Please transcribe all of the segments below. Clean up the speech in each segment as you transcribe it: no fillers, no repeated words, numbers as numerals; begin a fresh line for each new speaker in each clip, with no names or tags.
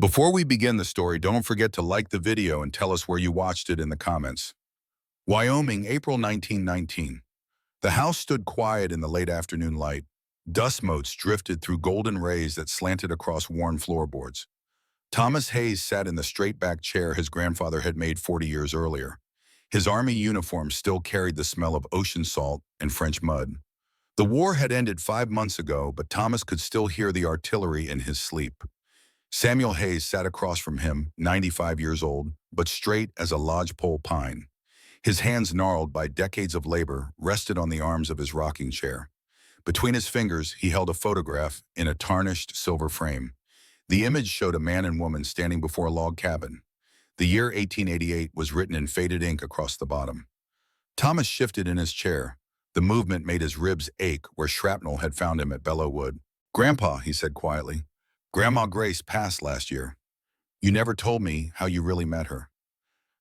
Before we begin the story, don't forget to like the video and tell us where you watched it in the comments. Wyoming, April 1919. The house stood quiet in the late afternoon light. Dust motes drifted through golden rays that slanted across worn floorboards. Thomas Hayes sat in the straight-back chair his grandfather had made 40 years earlier. His army uniform still carried the smell of ocean salt and French mud. The war had ended 5 months ago, but Thomas could still hear the artillery in his sleep. Samuel Hayes sat across from him, 95 years old, but straight as a lodgepole pine. His hands, gnarled by decades of labor, rested on the arms of his rocking chair. Between his fingers, he held a photograph in a tarnished silver frame. The image showed a man and woman standing before a log cabin. The year 1888 was written in faded ink across the bottom. Thomas shifted in his chair. The movement made his ribs ache where shrapnel had found him at Belleau Wood. "Grandpa," he said quietly, "Grandma Grace passed last year. You never told me how you really met her."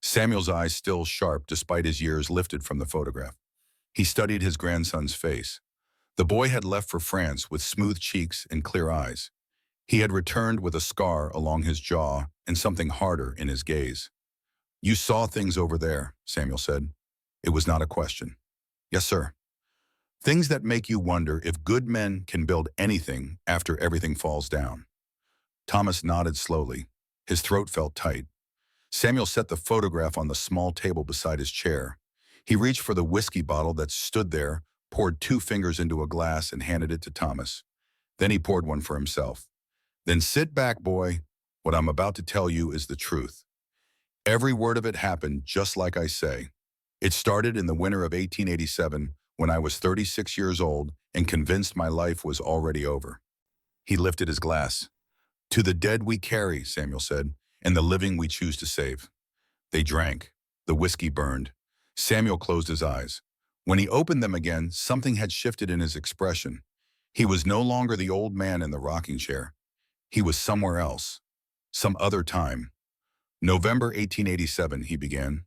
Samuel's eyes, still sharp despite his years, lifted from the photograph. He studied his grandson's face. The boy had left for France with smooth cheeks and clear eyes. He had returned with a scar along his jaw and something harder in his gaze. "You saw things over there," Samuel said. It was not a question. "Yes, sir." "Things that make you wonder if good men can build anything after everything falls down." Thomas nodded slowly. His throat felt tight. Samuel set the photograph on the small table beside his chair. He reached for the whiskey bottle that stood there, poured 2 fingers into a glass, and handed it to Thomas. Then he poured one for himself. "Then sit back, boy. What I'm about to tell you is the truth. Every word of it happened just like I say. It started in the winter of 1887 when I was 36 years old and convinced my life was already over." He lifted his glass. "To the dead we carry," Samuel said, "and the living we choose to save." They drank. The whiskey burned. Samuel closed his eyes. When he opened them again, something had shifted in his expression. He was no longer the old man in the rocking chair. He was somewhere else. Some other time. "November 1887, he began.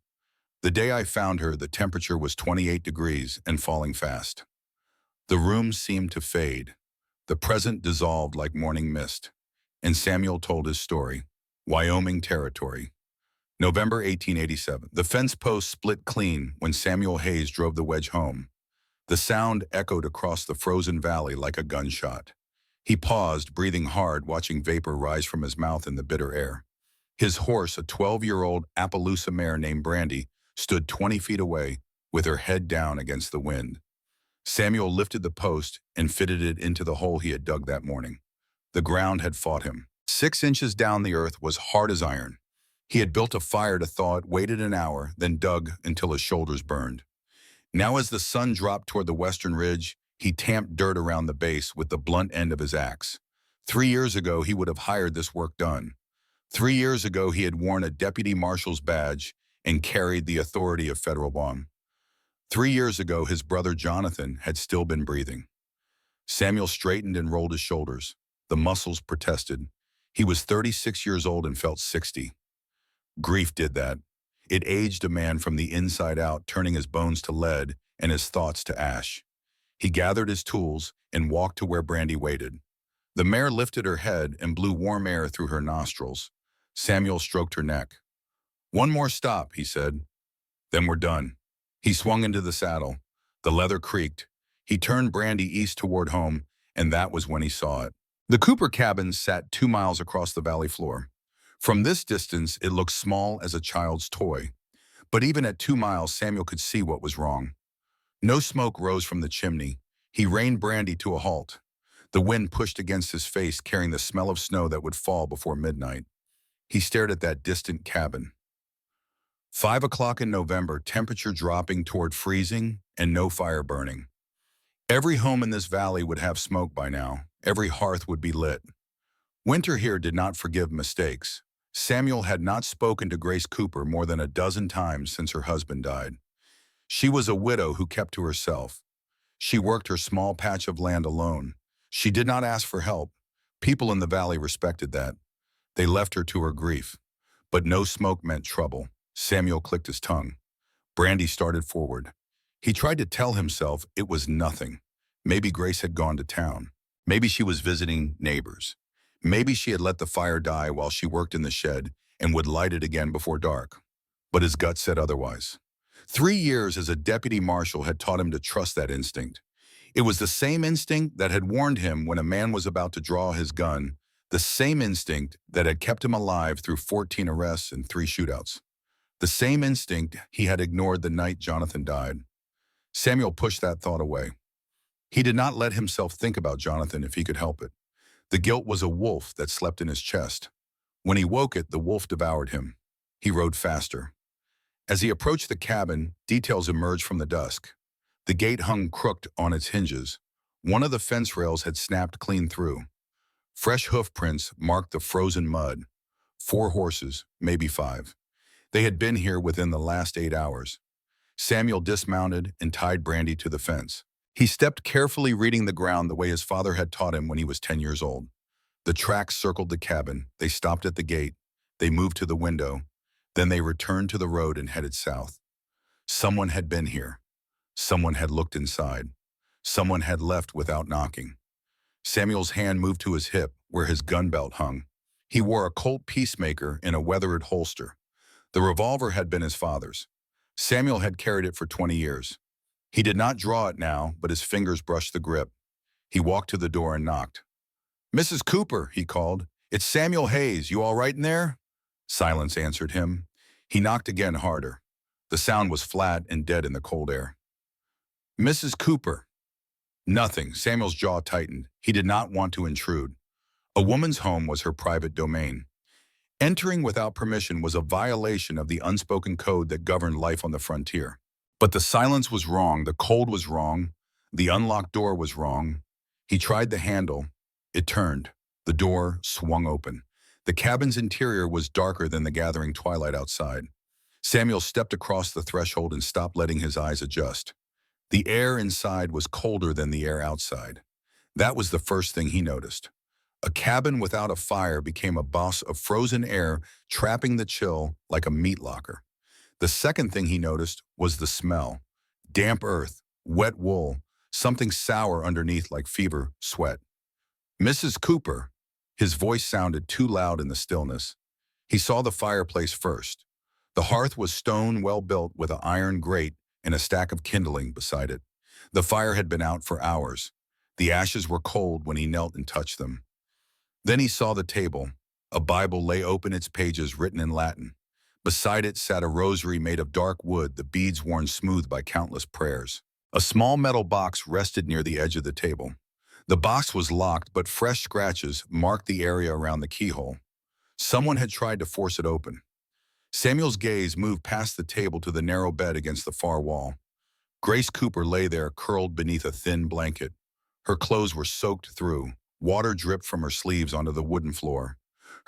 "The day I found her, the temperature was 28 degrees and falling fast. The room seemed to fade. The present dissolved like morning mist." And Samuel told his story. Wyoming territory. November 1887. The fence post split clean when Samuel Hayes drove the wedge home. The sound echoed across the frozen valley like a gunshot. He paused, breathing hard, watching vapor rise from his mouth in the bitter air. His horse, a 12-year-old Appaloosa mare named Brandy, stood 20 feet away, with her head down against the wind. Samuel lifted the post and fitted it into the hole he had dug that morning. The ground had fought him. 6 inches down, the earth was hard as iron. He had built a fire to thaw it, waited an hour, then dug until his shoulders burned. Now as the sun dropped toward the western ridge, he tamped dirt around the base with the blunt end of his axe. 3 years ago, he would have hired this work done. 3 years ago, he had worn a deputy marshal's badge and carried the authority of federal law. 3 years ago, his brother Jonathan had still been breathing. Samuel straightened and rolled his shoulders. The muscles protested. He was 36 years old and felt 60. Grief did that. It aged a man from the inside out, turning his bones to lead and his thoughts to ash. He gathered his tools and walked to where Brandy waited. The mare lifted her head and blew warm air through her nostrils. Samuel stroked her neck. "One more stop," he said. "Then we're done." He swung into the saddle. The leather creaked. He turned Brandy east toward home, and that was when he saw it. The Cooper cabin sat 2 miles across the valley floor. From this distance, it looked small as a child's toy. But even at 2 miles, Samuel could see what was wrong. No smoke rose from the chimney. He reined Brandy to a halt. The wind pushed against his face, carrying the smell of snow that would fall before midnight. He stared at that distant cabin. 5 o'clock in November, temperature dropping toward freezing and no fire burning. Every home in this valley would have smoke by now. Every hearth would be lit. Winter here did not forgive mistakes. Samuel had not spoken to Grace Cooper more than a dozen times since her husband died. She was a widow who kept to herself. She worked her small patch of land alone. She did not ask for help. People in the valley respected that. They left her to her grief. But no smoke meant trouble. Samuel clicked his tongue. Brandy started forward. He tried to tell himself it was nothing. Maybe Grace had gone to town. Maybe she was visiting neighbors. Maybe she had let the fire die while she worked in the shed and would light it again before dark. But his gut said otherwise. 3 years as a deputy marshal had taught him to trust that instinct. It was the same instinct that had warned him when a man was about to draw his gun, the same instinct that had kept him alive through 14 arrests and 3 shootouts. The same instinct he had ignored the night Jonathan died. Samuel pushed that thought away. He did not let himself think about Jonathan if he could help it. The guilt was a wolf that slept in his chest. When he woke it, the wolf devoured him. He rode faster. As he approached the cabin, details emerged from the dusk. The gate hung crooked on its hinges. One of the fence rails had snapped clean through. Fresh hoof prints marked the frozen mud. 4 horses, maybe 5. They had been here within the last 8 hours. Samuel dismounted and tied Brandy to the fence. He stepped carefully, reading the ground the way his father had taught him when he was 10 years old. The tracks circled the cabin. They stopped at the gate. They moved to the window. Then they returned to the road and headed south. Someone had been here. Someone had looked inside. Someone had left without knocking. Samuel's hand moved to his hip, where his gun belt hung. He wore a Colt Peacemaker in a weathered holster. The revolver had been his father's. Samuel had carried it for 20 years. He did not draw it now, but his fingers brushed the grip. He walked to the door and knocked. "Mrs. Cooper," he called. "It's Samuel Hayes. You all right in there?" Silence answered him. He knocked again, harder. The sound was flat and dead in the cold air. "Mrs. Cooper." Nothing. Samuel's jaw tightened. He did not want to intrude. A woman's home was her private domain. Entering without permission was a violation of the unspoken code that governed life on the frontier. But the silence was wrong, the cold was wrong, the unlocked door was wrong. He tried the handle. It turned. The door swung open. The cabin's interior was darker than the gathering twilight outside. Samuel stepped across the threshold and stopped, letting his eyes adjust. The air inside was colder than the air outside. That was the first thing he noticed. A cabin without a fire became a boss of frozen air, trapping the chill like a meat locker. The second thing he noticed was the smell. Damp earth, wet wool, something sour underneath like fever, sweat. "Mrs. Cooper." His voice sounded too loud in the stillness. He saw the fireplace first. The hearth was stone, well built, with an iron grate and a stack of kindling beside it. The fire had been out for hours. The ashes were cold when he knelt and touched them. Then he saw the table. A Bible lay open, its pages written in Latin. Beside it sat a rosary made of dark wood, the beads worn smooth by countless prayers. A small metal box rested near the edge of the table. The box was locked, but fresh scratches marked the area around the keyhole. Someone had tried to force it open. Samuel's gaze moved past the table to the narrow bed against the far wall. Grace Cooper lay there, curled beneath a thin blanket. Her clothes were soaked through. Water dripped from her sleeves onto the wooden floor.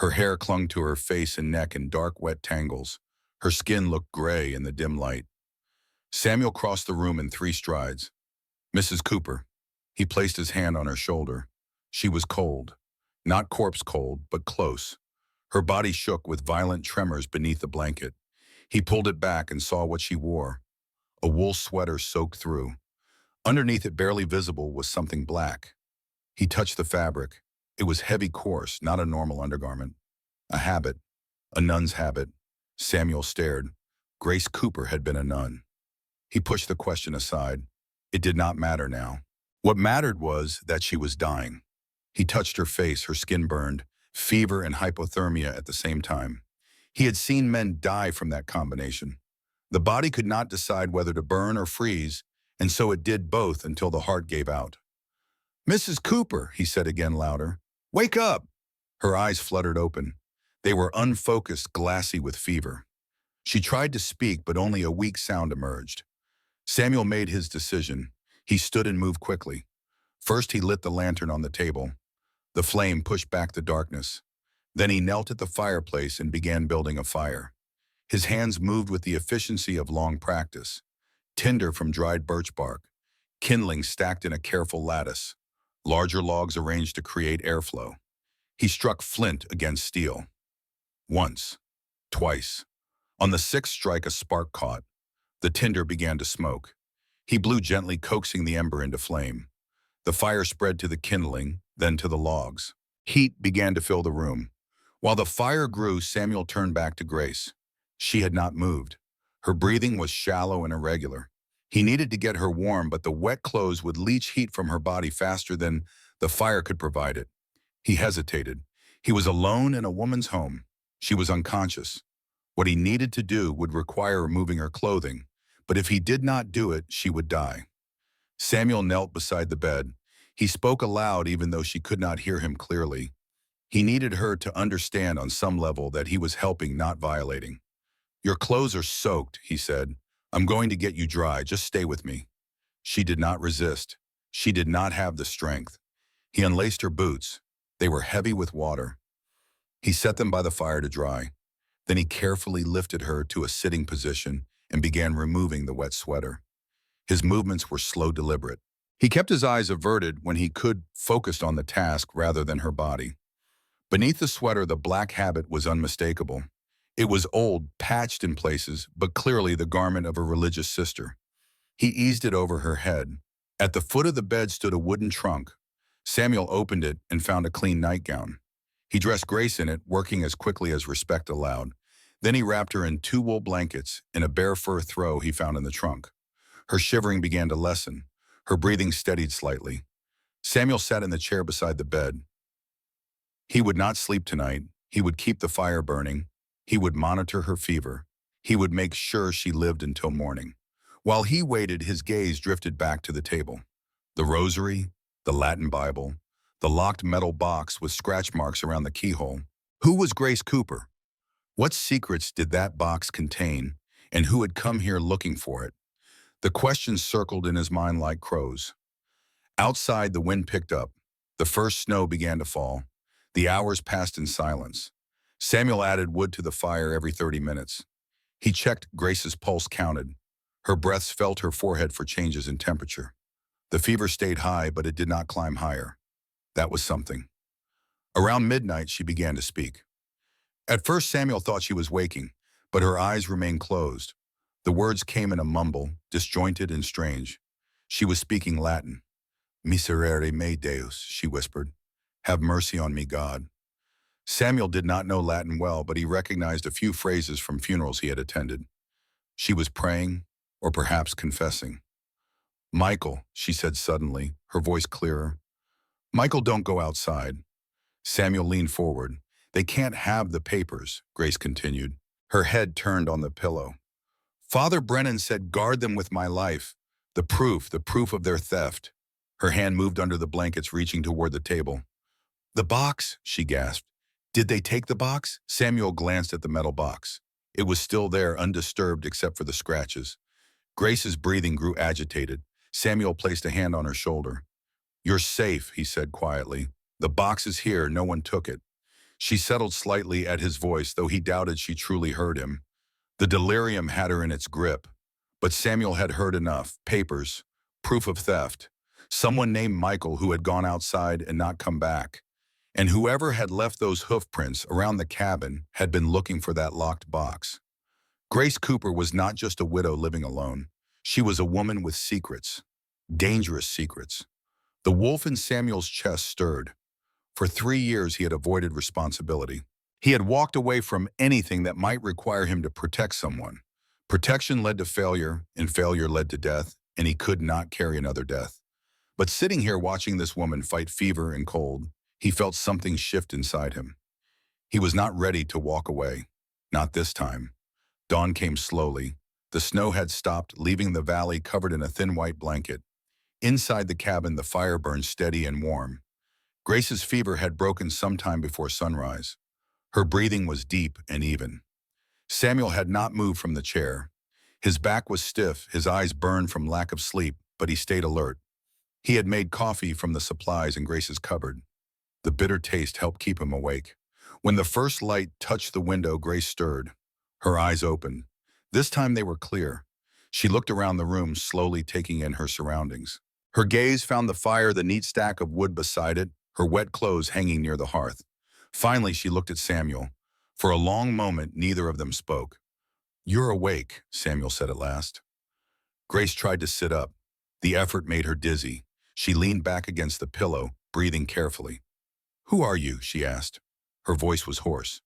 Her hair clung to her face and neck in dark, wet tangles. Her skin looked gray in the dim light. Samuel crossed the room in 3 strides. "Mrs. Cooper." He placed his hand on her shoulder. She was cold. Not corpse cold, but close. Her body shook with violent tremors beneath the blanket. He pulled it back and saw what she wore. A wool sweater soaked through. Underneath it, barely visible, was something black. He touched the fabric. It was heavy, coarse, not a normal undergarment. A habit. A nun's habit. Samuel stared. Grace Cooper had been a nun. He pushed the question aside. It did not matter now. What mattered was that she was dying. He touched her face, her skin burned, fever and hypothermia at the same time. He had seen men die from that combination. The body could not decide whether to burn or freeze, and so it did both until the heart gave out. "Mrs. Cooper," he said again, louder. "Wake up!" Her eyes fluttered open. They were unfocused, glassy with fever. She tried to speak, but only a weak sound emerged. Samuel made his decision. He stood and moved quickly. First, he lit the lantern on the table. The flame pushed back the darkness. Then he knelt at the fireplace and began building a fire. His hands moved with the efficiency of long practice. Tinder from dried birch bark. Kindling stacked in a careful lattice. Larger logs arranged to create airflow. He struck flint against steel. Once. Twice. On the 6th strike, a spark caught. The tinder began to smoke. He blew gently, coaxing the ember into flame. The fire spread to the kindling, then to the logs. Heat began to fill the room. While the fire grew, Samuel turned back to Grace. She had not moved. Her breathing was shallow and irregular. He needed to get her warm, but the wet clothes would leach heat from her body faster than the fire could provide it. He hesitated. He was alone in a woman's home. She was unconscious. What he needed to do would require removing her clothing, but if he did not do it, she would die. Samuel knelt beside the bed. He spoke aloud even though she could not hear him clearly. He needed her to understand on some level that he was helping, not violating. "Your clothes are soaked," he said. "I'm going to get you dry. Just stay with me." She did not resist. She did not have the strength. He unlaced her boots. They were heavy with water. He set them by the fire to dry. Then he carefully lifted her to a sitting position and began removing the wet sweater. His movements were slow, deliberate. He kept his eyes averted when he could, focused on the task rather than her body. Beneath the sweater, the black habit was unmistakable. It was old, patched in places, but clearly the garment of a religious sister. He eased it over her head. At the foot of the bed stood a wooden trunk. Samuel opened it and found a clean nightgown. He dressed Grace in it, working as quickly as respect allowed. Then he wrapped her in 2 wool blankets and a bear fur throw he found in the trunk. Her shivering began to lessen. Her breathing steadied slightly. Samuel sat in the chair beside the bed. He would not sleep tonight. He would keep the fire burning. He would monitor her fever. He would make sure she lived until morning. While he waited, his gaze drifted back to the table. The rosary, the Latin Bible, the locked metal box with scratch marks around the keyhole. Who was Grace Cooper? What secrets did that box contain, and who had come here looking for it? The questions circled in his mind like crows. Outside, the wind picked up. The first snow began to fall. The hours passed in silence. Samuel added wood to the fire every 30 minutes. He checked Grace's pulse, counted. Her breaths felt her forehead for changes in temperature. The fever stayed high, but it did not climb higher. That was something. Around midnight, she began to speak. At first, Samuel thought she was waking, but her eyes remained closed. The words came in a mumble, disjointed and strange. She was speaking Latin. "Miserere me Deus," she whispered. "Have mercy on me, God." Samuel did not know Latin well, but he recognized a few phrases from funerals he had attended. She was praying, or perhaps confessing. "Michael," she said suddenly, her voice clearer. "Michael, don't go outside." Samuel leaned forward. "They can't have the papers," Grace continued. Her head turned on the pillow. "Father Brennan said guard them with my life. The proof of their theft." Her hand moved under the blankets, reaching toward the table. "The box," she gasped. "Did they take the box?" Samuel glanced at the metal box. It was still there, undisturbed except for the scratches. Grace's breathing grew agitated. Samuel placed a hand on her shoulder. "You're safe," he said quietly. "The box is here. No one took it." She settled slightly at his voice, though he doubted she truly heard him. The delirium had her in its grip. But Samuel had heard enough. Papers. Proof of theft. Someone named Michael who had gone outside and not come back. And whoever had left those hoof prints around the cabin had been looking for that locked box. Grace Cooper was not just a widow living alone. She was a woman with secrets. Dangerous secrets. The wolf in Samuel's chest stirred. For 3 years he had avoided responsibility. He had walked away from anything that might require him to protect someone. Protection led to failure, and failure led to death, and he could not carry another death. But sitting here watching this woman fight fever and cold, he felt something shift inside him. He was not ready to walk away. Not this time. Dawn came slowly. The snow had stopped, leaving the valley covered in a thin white blanket. Inside the cabin, the fire burned steady and warm. Grace's fever had broken sometime before sunrise. Her breathing was deep and even. Samuel had not moved from the chair. His back was stiff, his eyes burned from lack of sleep, but he stayed alert. He had made coffee from the supplies in Grace's cupboard. The bitter taste helped keep him awake. When the first light touched the window, Grace stirred. Her eyes opened. This time they were clear. She looked around the room, slowly taking in her surroundings. Her gaze found the fire, the neat stack of wood beside it, her wet clothes hanging near the hearth. Finally, she looked at Samuel. For a long moment, neither of them spoke. "You're awake," Samuel said at last. Grace tried to sit up. The effort made her dizzy. She leaned back against the pillow, breathing carefully. "Who are you?" she asked. Her voice was hoarse.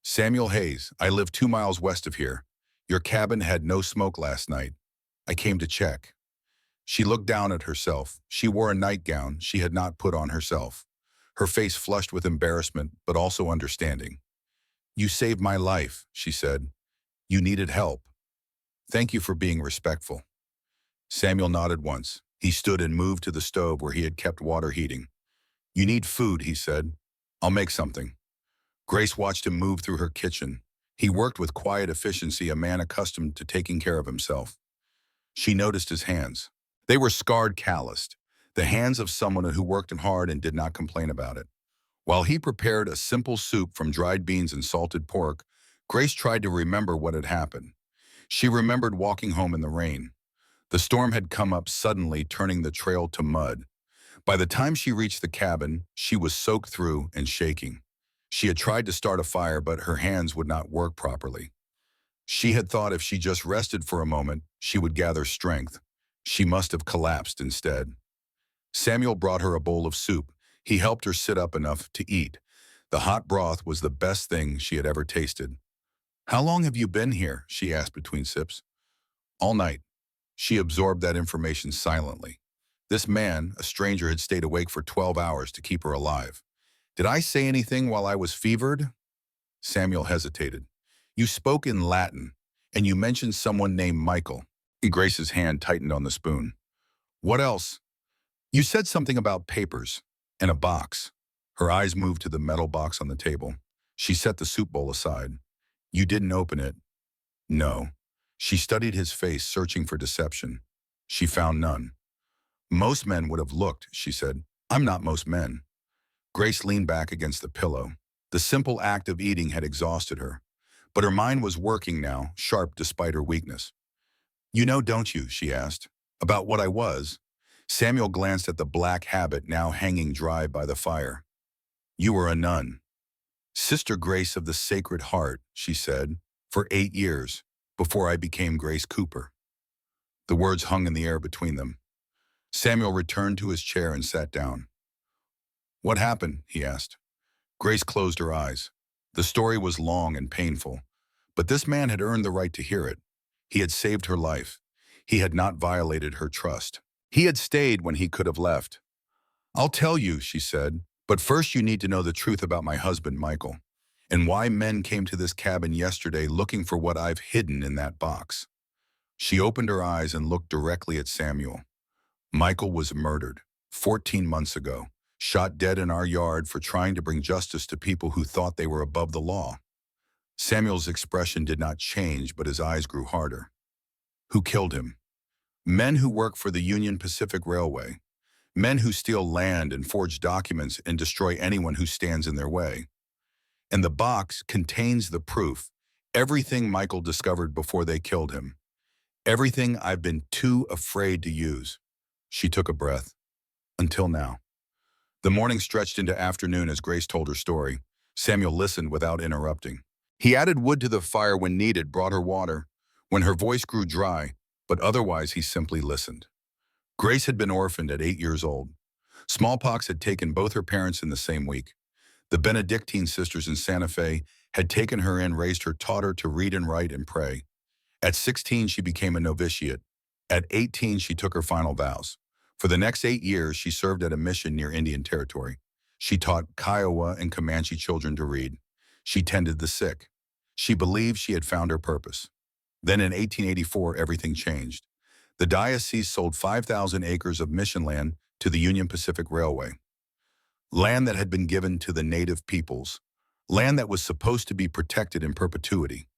"Samuel Hayes. I live 2 miles west of here. Your cabin had no smoke last night. I came to check." She looked down at herself. She wore a nightgown she had not put on herself. Her face flushed with embarrassment, but also understanding. "You saved my life," she said. "You needed help. Thank you for being respectful." Samuel nodded once. He stood and moved to the stove where he had kept water heating. "You need food," he said. "I'll make something." Grace watched him move through her kitchen. He worked with quiet efficiency, a man accustomed to taking care of himself. She noticed his hands. They were scarred, calloused, the hands of someone who worked hard and did not complain about it. While he prepared a simple soup from dried beans and salted pork, Grace tried to remember what had happened. She remembered walking home in the rain. The storm had come up suddenly, turning the trail to mud. By the time she reached the cabin, she was soaked through and shaking. She had tried to start a fire, but her hands would not work properly. She had thought if she just rested for a moment, she would gather strength. She must have collapsed instead. Samuel brought her a bowl of soup. He helped her sit up enough to eat. The hot broth was the best thing she had ever tasted. "How long have you been here?" she asked between sips. "All night." She absorbed that information silently. This man, a stranger, had stayed awake for 12 hours to keep her alive. "Did I say anything while I was fevered?" Samuel hesitated. "You spoke in Latin, and you mentioned someone named Michael." Grace's hand tightened on the spoon. "What else?" "You said something about papers and a box." Her eyes moved to the metal box on the table. She set the soup bowl aside. "You didn't open it?" "No." She studied his face, searching for deception. She found none. "Most men would have looked," she said. "I'm not most men." Grace leaned back against the pillow. The simple act of eating had exhausted her, but her mind was working now, sharp despite her weakness. "You know, don't you?" she asked. "About what I was?" Samuel glanced at the black habit now hanging dry by the fire. "You were a nun." "Sister Grace of the Sacred Heart," she said, "for 8 years, before I became Grace Cooper." The words hung in the air between them. Samuel returned to his chair and sat down. "What happened?" he asked. Grace closed her eyes. The story was long and painful, but this man had earned the right to hear it. He had saved her life. He had not violated her trust. He had stayed when he could have left. "I'll tell you," she said, "but first you need to know the truth about my husband, Michael, and why men came to this cabin yesterday looking for what I've hidden in that box." She opened her eyes and looked directly at Samuel. "Michael was murdered 14 months ago, shot dead in our yard for trying to bring justice to people who thought they were above the law." Samuel's expression did not change, but his eyes grew harder. "Who killed him?" "Men who work for the Union Pacific Railway. Men who steal land and forge documents and destroy anyone who stands in their way. And the box contains the proof, everything Michael discovered before they killed him. Everything I've been too afraid to use." She took a breath. "Until now." The morning stretched into afternoon as Grace told her story. Samuel listened without interrupting. He added wood to the fire when needed, brought her water, when her voice grew dry, but otherwise he simply listened. Grace had been orphaned at 8 years old. Smallpox had taken both her parents in the same week. The Benedictine sisters in Santa Fe had taken her in, raised her, taught her to read and write and pray. At 16, she became a novitiate. At 18, she took her final vows. For the next 8 years, she served at a mission near Indian Territory. She taught Kiowa and Comanche children to read. She tended the sick. She believed she had found her purpose. Then in 1884, everything changed. The diocese sold 5,000 acres of mission land to the Union Pacific Railway. Land that had been given to the native peoples. Land that was supposed to be protected in perpetuity.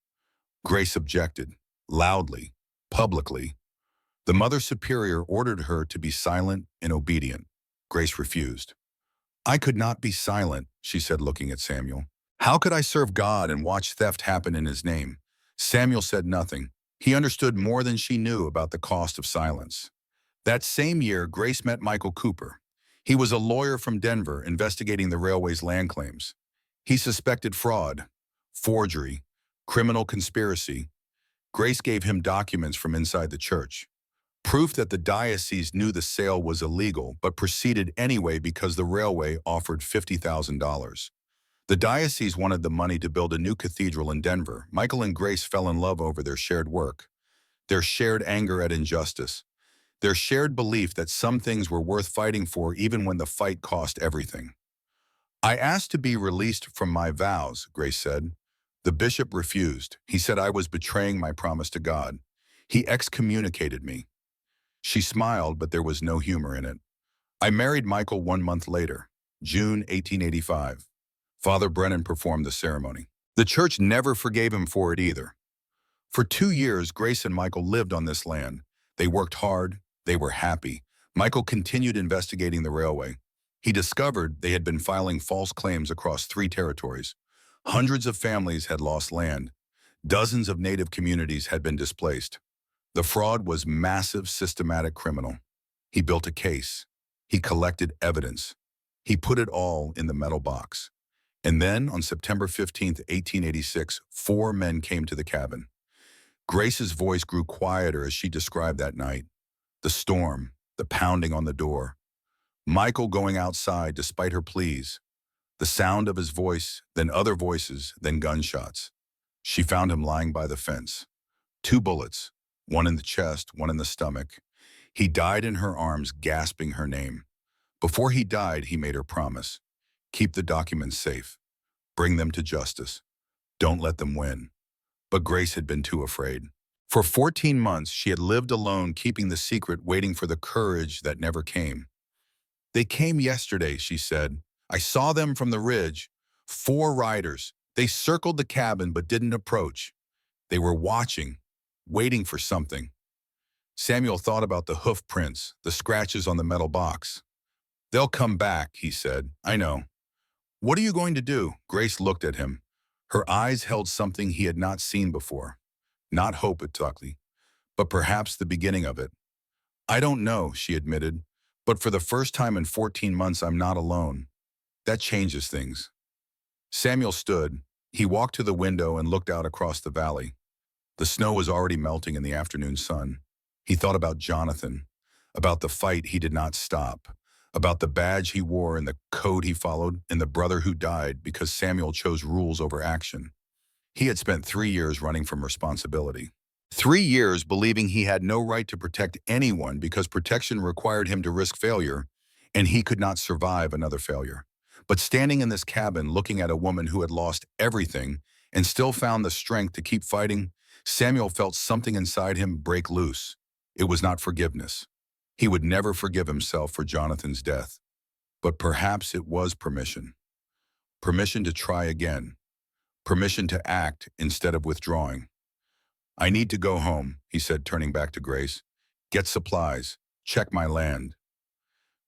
Grace objected, loudly, publicly. The Mother Superior ordered her to be silent and obedient. Grace refused. "I could not be silent," she said, looking at Samuel. "How could I serve God and watch theft happen in his name?" Samuel said nothing. He understood more than she knew about the cost of silence. That same year, Grace met Michael Cooper. He was a lawyer from Denver investigating the railway's land claims. He suspected fraud, forgery, criminal conspiracy. Grace gave him documents from inside the church. Proof that the diocese knew the sale was illegal but proceeded anyway because the railway offered $50,000. The diocese wanted the money to build a new cathedral in Denver. Michael and Grace fell in love over their shared work, their shared anger at injustice, their shared belief that some things were worth fighting for even when the fight cost everything. "I asked to be released from my vows," Grace said. "The bishop refused. He said I was betraying my promise to God. He excommunicated me." She smiled, but there was no humor in it. "I married Michael 1 month later, June 1885. Father Brennan performed the ceremony. The church never forgave him for it either. For 2 years, Grace and Michael lived on this land. They worked hard. They were happy. Michael continued investigating the railway. He discovered they had been filing false claims across 3 territories. Hundreds of families had lost land. Dozens of native communities had been displaced. The fraud was massive, systematic criminal. He built a case. He collected evidence. He put it all in the metal box. And then, on September 15th, 1886, 4 men came to the cabin. Grace's voice grew quieter as she described that night. The storm, the pounding on the door. Michael going outside despite her pleas. The sound of his voice, then other voices, then gunshots. She found him lying by the fence. 2 bullets, one in the chest, one in the stomach. He died in her arms, gasping her name. Before he died, he made her promise. Keep the documents safe. Bring them to justice. Don't let them win. But Grace had been too afraid. For 14 months, she had lived alone, keeping the secret, waiting for the courage that never came. "They came yesterday," she said. "I saw them from the ridge. 4 riders. They circled the cabin but didn't approach. They were watching, waiting for something." Samuel thought about the hoof prints, the scratches on the metal box. "They'll come back," he said. "I know." "What are you going to do?" Grace looked at him. Her eyes held something he had not seen before. Not hope exactly, but perhaps the beginning of it. "I don't know," she admitted, "but for the first time in 14 months I'm not alone. That changes things." Samuel stood. He walked to the window and looked out across the valley. The snow was already melting in the afternoon sun. He thought about Jonathan, about the fight he did not stop, about the badge he wore and the code he followed, and the brother who died because Samuel chose rules over action. He had spent 3 years running from responsibility. 3 years believing he had no right to protect anyone because protection required him to risk failure, and he could not survive another failure. But standing in this cabin, looking at a woman who had lost everything and still found the strength to keep fighting, Samuel felt something inside him break loose. It was not forgiveness. He would never forgive himself for Jonathan's death. But perhaps it was permission. Permission to try again. Permission to act instead of withdrawing. "I need to go home," he said, turning back to Grace. "Get supplies. Check my land."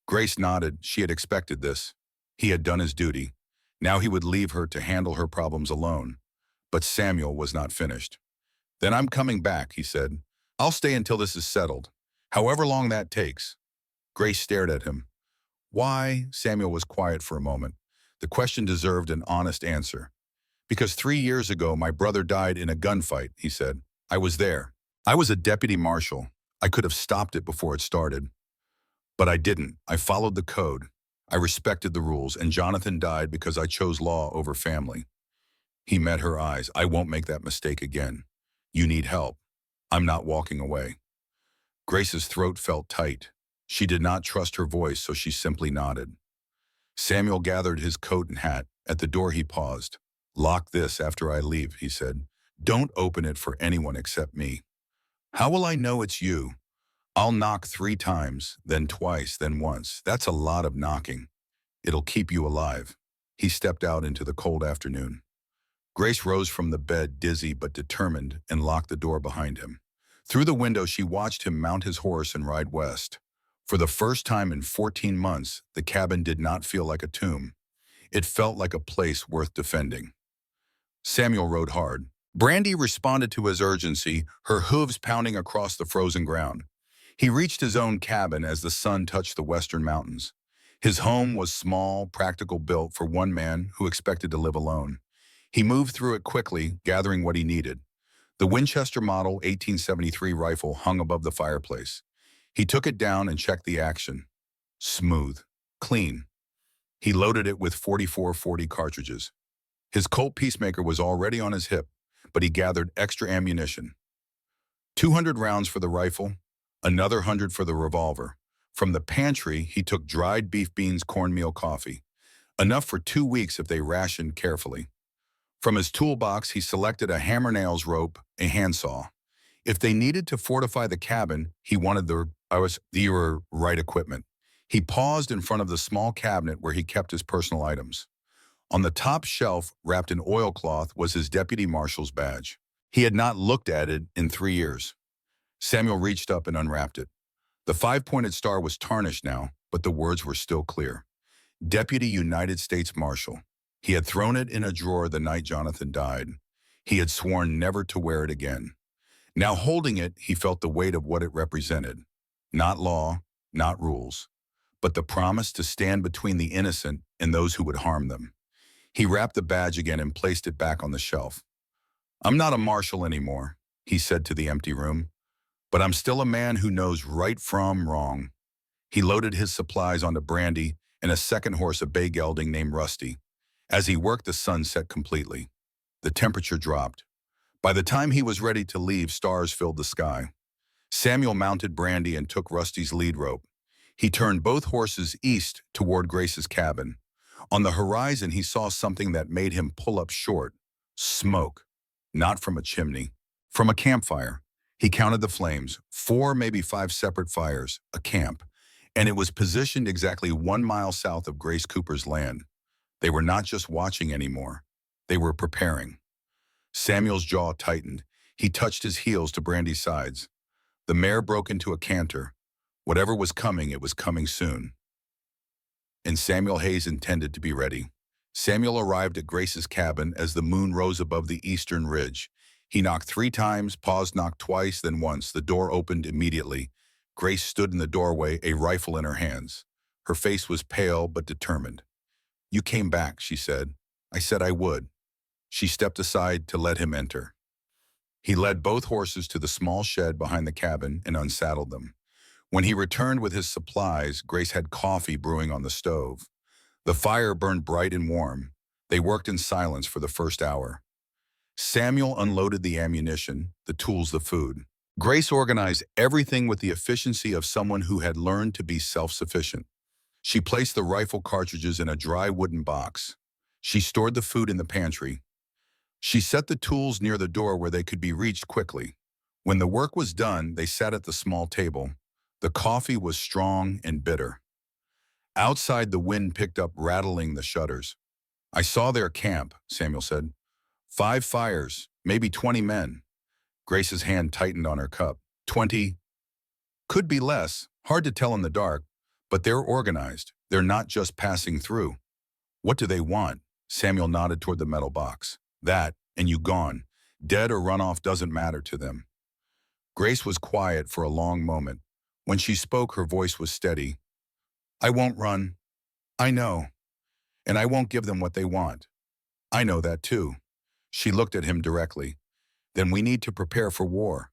Grace nodded. She had expected this. He had done his duty. Now he would leave her to handle her problems alone. But Samuel was not finished. "Then I'm coming back," he said. "I'll stay until this is settled, however long that takes." Grace stared at him. "Why?" Samuel was quiet for a moment. The question deserved an honest answer. "Because 3 years ago my brother died in a gunfight," he said. "I was there. I was a deputy marshal. I could have stopped it before it started. But I didn't. I followed the code. I respected the rules, and Jonathan died because I chose law over family." He met her eyes. "I won't make that mistake again. You need help. I'm not walking away." Grace's throat felt tight. She did not trust her voice, so she simply nodded. Samuel gathered his coat and hat. At the door he paused. "Lock this after I leave," he said. "Don't open it for anyone except me." "How will I know it's you?" "I'll knock 3 times, then twice, then once. That's a lot of knocking. It'll keep you alive." He stepped out into the cold afternoon. Grace rose from the bed, dizzy but determined, and locked the door behind him. Through the window, she watched him mount his horse and ride west. For the first time in 14 months, the cabin did not feel like a tomb. It felt like a place worth defending. Samuel rode hard. Brandy responded to his urgency, her hooves pounding across the frozen ground. He reached his own cabin as the sun touched the western mountains. His home was small, practical, built for one man who expected to live alone. He moved through it quickly, gathering what he needed. The Winchester Model 1873 rifle hung above the fireplace. He took it down and checked the action. Smooth. Clean. He loaded it with 4440 cartridges. His Colt Peacemaker was already on his hip, but he gathered extra ammunition. 200 rounds for the rifle, another 100 for the revolver. From the pantry, he took dried beef beans, cornmeal, coffee. Enough for 2 weeks if they rationed carefully. From his toolbox, he selected a hammer nails rope, a handsaw. If they needed to fortify the cabin, he wanted the right equipment. He paused in front of the small cabinet where he kept his personal items. On the top shelf, wrapped in oilcloth, was his deputy marshal's badge. He had not looked at it in 3 years. Samuel reached up and unwrapped it. The 5-pointed star was tarnished now, but the words were still clear. Deputy United States Marshal. He had thrown it in a drawer the night Jonathan died. He had sworn never to wear it again. Now holding it, he felt the weight of what it represented. Not law, not rules, but the promise to stand between the innocent and those who would harm them. He wrapped the badge again and placed it back on the shelf. "I'm not a marshal anymore," he said to the empty room, "but I'm still a man who knows right from wrong." He loaded his supplies onto Brandy and a second horse, a bay gelding named Rusty. As he worked, the sun set completely. The temperature dropped. By the time he was ready to leave, stars filled the sky. Samuel mounted Brandy and took Rusty's lead rope. He turned both horses east toward Grace's cabin. On the horizon, he saw something that made him pull up short. Smoke. Not from a chimney. From a campfire. He counted the flames, 4, maybe 5 separate fires, a camp. And it was positioned exactly 1 mile south of Grace Cooper's land. They were not just watching anymore. They were preparing. Samuel's jaw tightened. He touched his heels to Brandy's sides. The mare broke into a canter. Whatever was coming, it was coming soon. And Samuel Hayes intended to be ready. Samuel arrived at Grace's cabin as the moon rose above the eastern ridge. He knocked 3 times, paused, knocked twice, then once. The door opened immediately. Grace stood in the doorway, a rifle in her hands. Her face was pale but determined. "You came back," she said. "I said I would." She stepped aside to let him enter. He led both horses to the small shed behind the cabin and unsaddled them. When he returned with his supplies, Grace had coffee brewing on the stove. The fire burned bright and warm. They worked in silence for the first hour. Samuel unloaded the ammunition, the tools, the food. Grace organized everything with the efficiency of someone who had learned to be self-sufficient. She placed the rifle cartridges in a dry wooden box. She stored the food in the pantry. She set the tools near the door where they could be reached quickly. When the work was done, they sat at the small table. The coffee was strong and bitter. Outside, the wind picked up, rattling the shutters. "I saw their camp," Samuel said. 5 fires, maybe 20 men. Grace's hand tightened on her cup. 20. Could be less, hard to tell in the dark, but they're organized. They're not just passing through. "What do they want?" Samuel nodded toward the metal box. "That, and you gone. Dead or run off doesn't matter to them." Grace was quiet for a long moment. When she spoke, her voice was steady. "I won't run. I know. And I won't give them what they want. I know that too." She looked at him directly. "Then we need to prepare for war."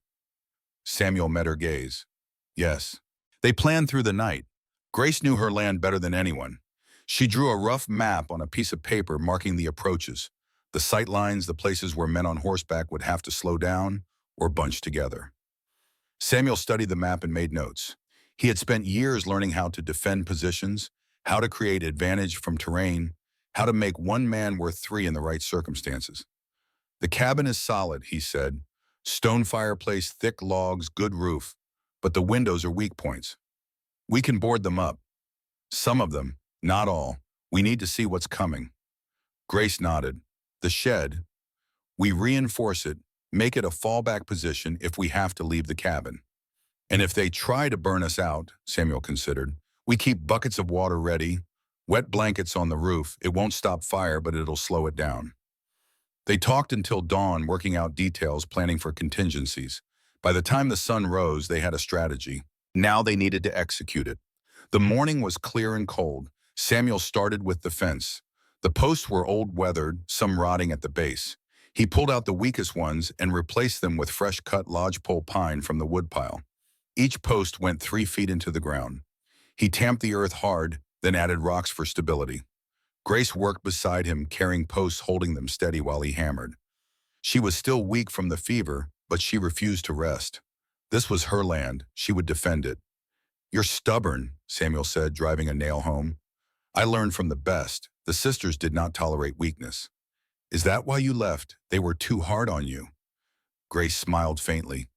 Samuel met her gaze. "Yes." They planned through the night. Grace knew her land better than anyone. She drew a rough map on a piece of paper marking the approaches, the sight lines, the places where men on horseback would have to slow down or bunch together. Samuel studied the map and made notes. He had spent years learning how to defend positions, how to create advantage from terrain, how to make one man worth 3 in the right circumstances. "The cabin is solid," he said. "Stone fireplace, thick logs, good roof. But the windows are weak points. We can board them up. Some of them, not all. We need to see what's coming." Grace nodded. "The shed. We reinforce it, make it a fallback position if we have to leave the cabin. And if they try to burn us out," Samuel considered, "we keep buckets of water ready, wet blankets on the roof. It won't stop fire, but it'll slow it down." They talked until dawn, working out details, planning for contingencies. By the time the sun rose, they had a strategy. Now they needed to execute it. The morning was clear and cold. Samuel started with the fence. The posts were old, weathered, some rotting at the base. He pulled out the weakest ones and replaced them with fresh-cut lodgepole pine from the woodpile. Each post went 3 feet into the ground. He tamped the earth hard, then added rocks for stability. Grace worked beside him, carrying posts holding them steady while he hammered. She was still weak from the fever, but she refused to rest. This was her land. She would defend it. "You're stubborn," Samuel said, driving a nail home. "I learned from the best. The sisters did not tolerate weakness." "Is that why you left? They were too hard on you." Grace smiled faintly.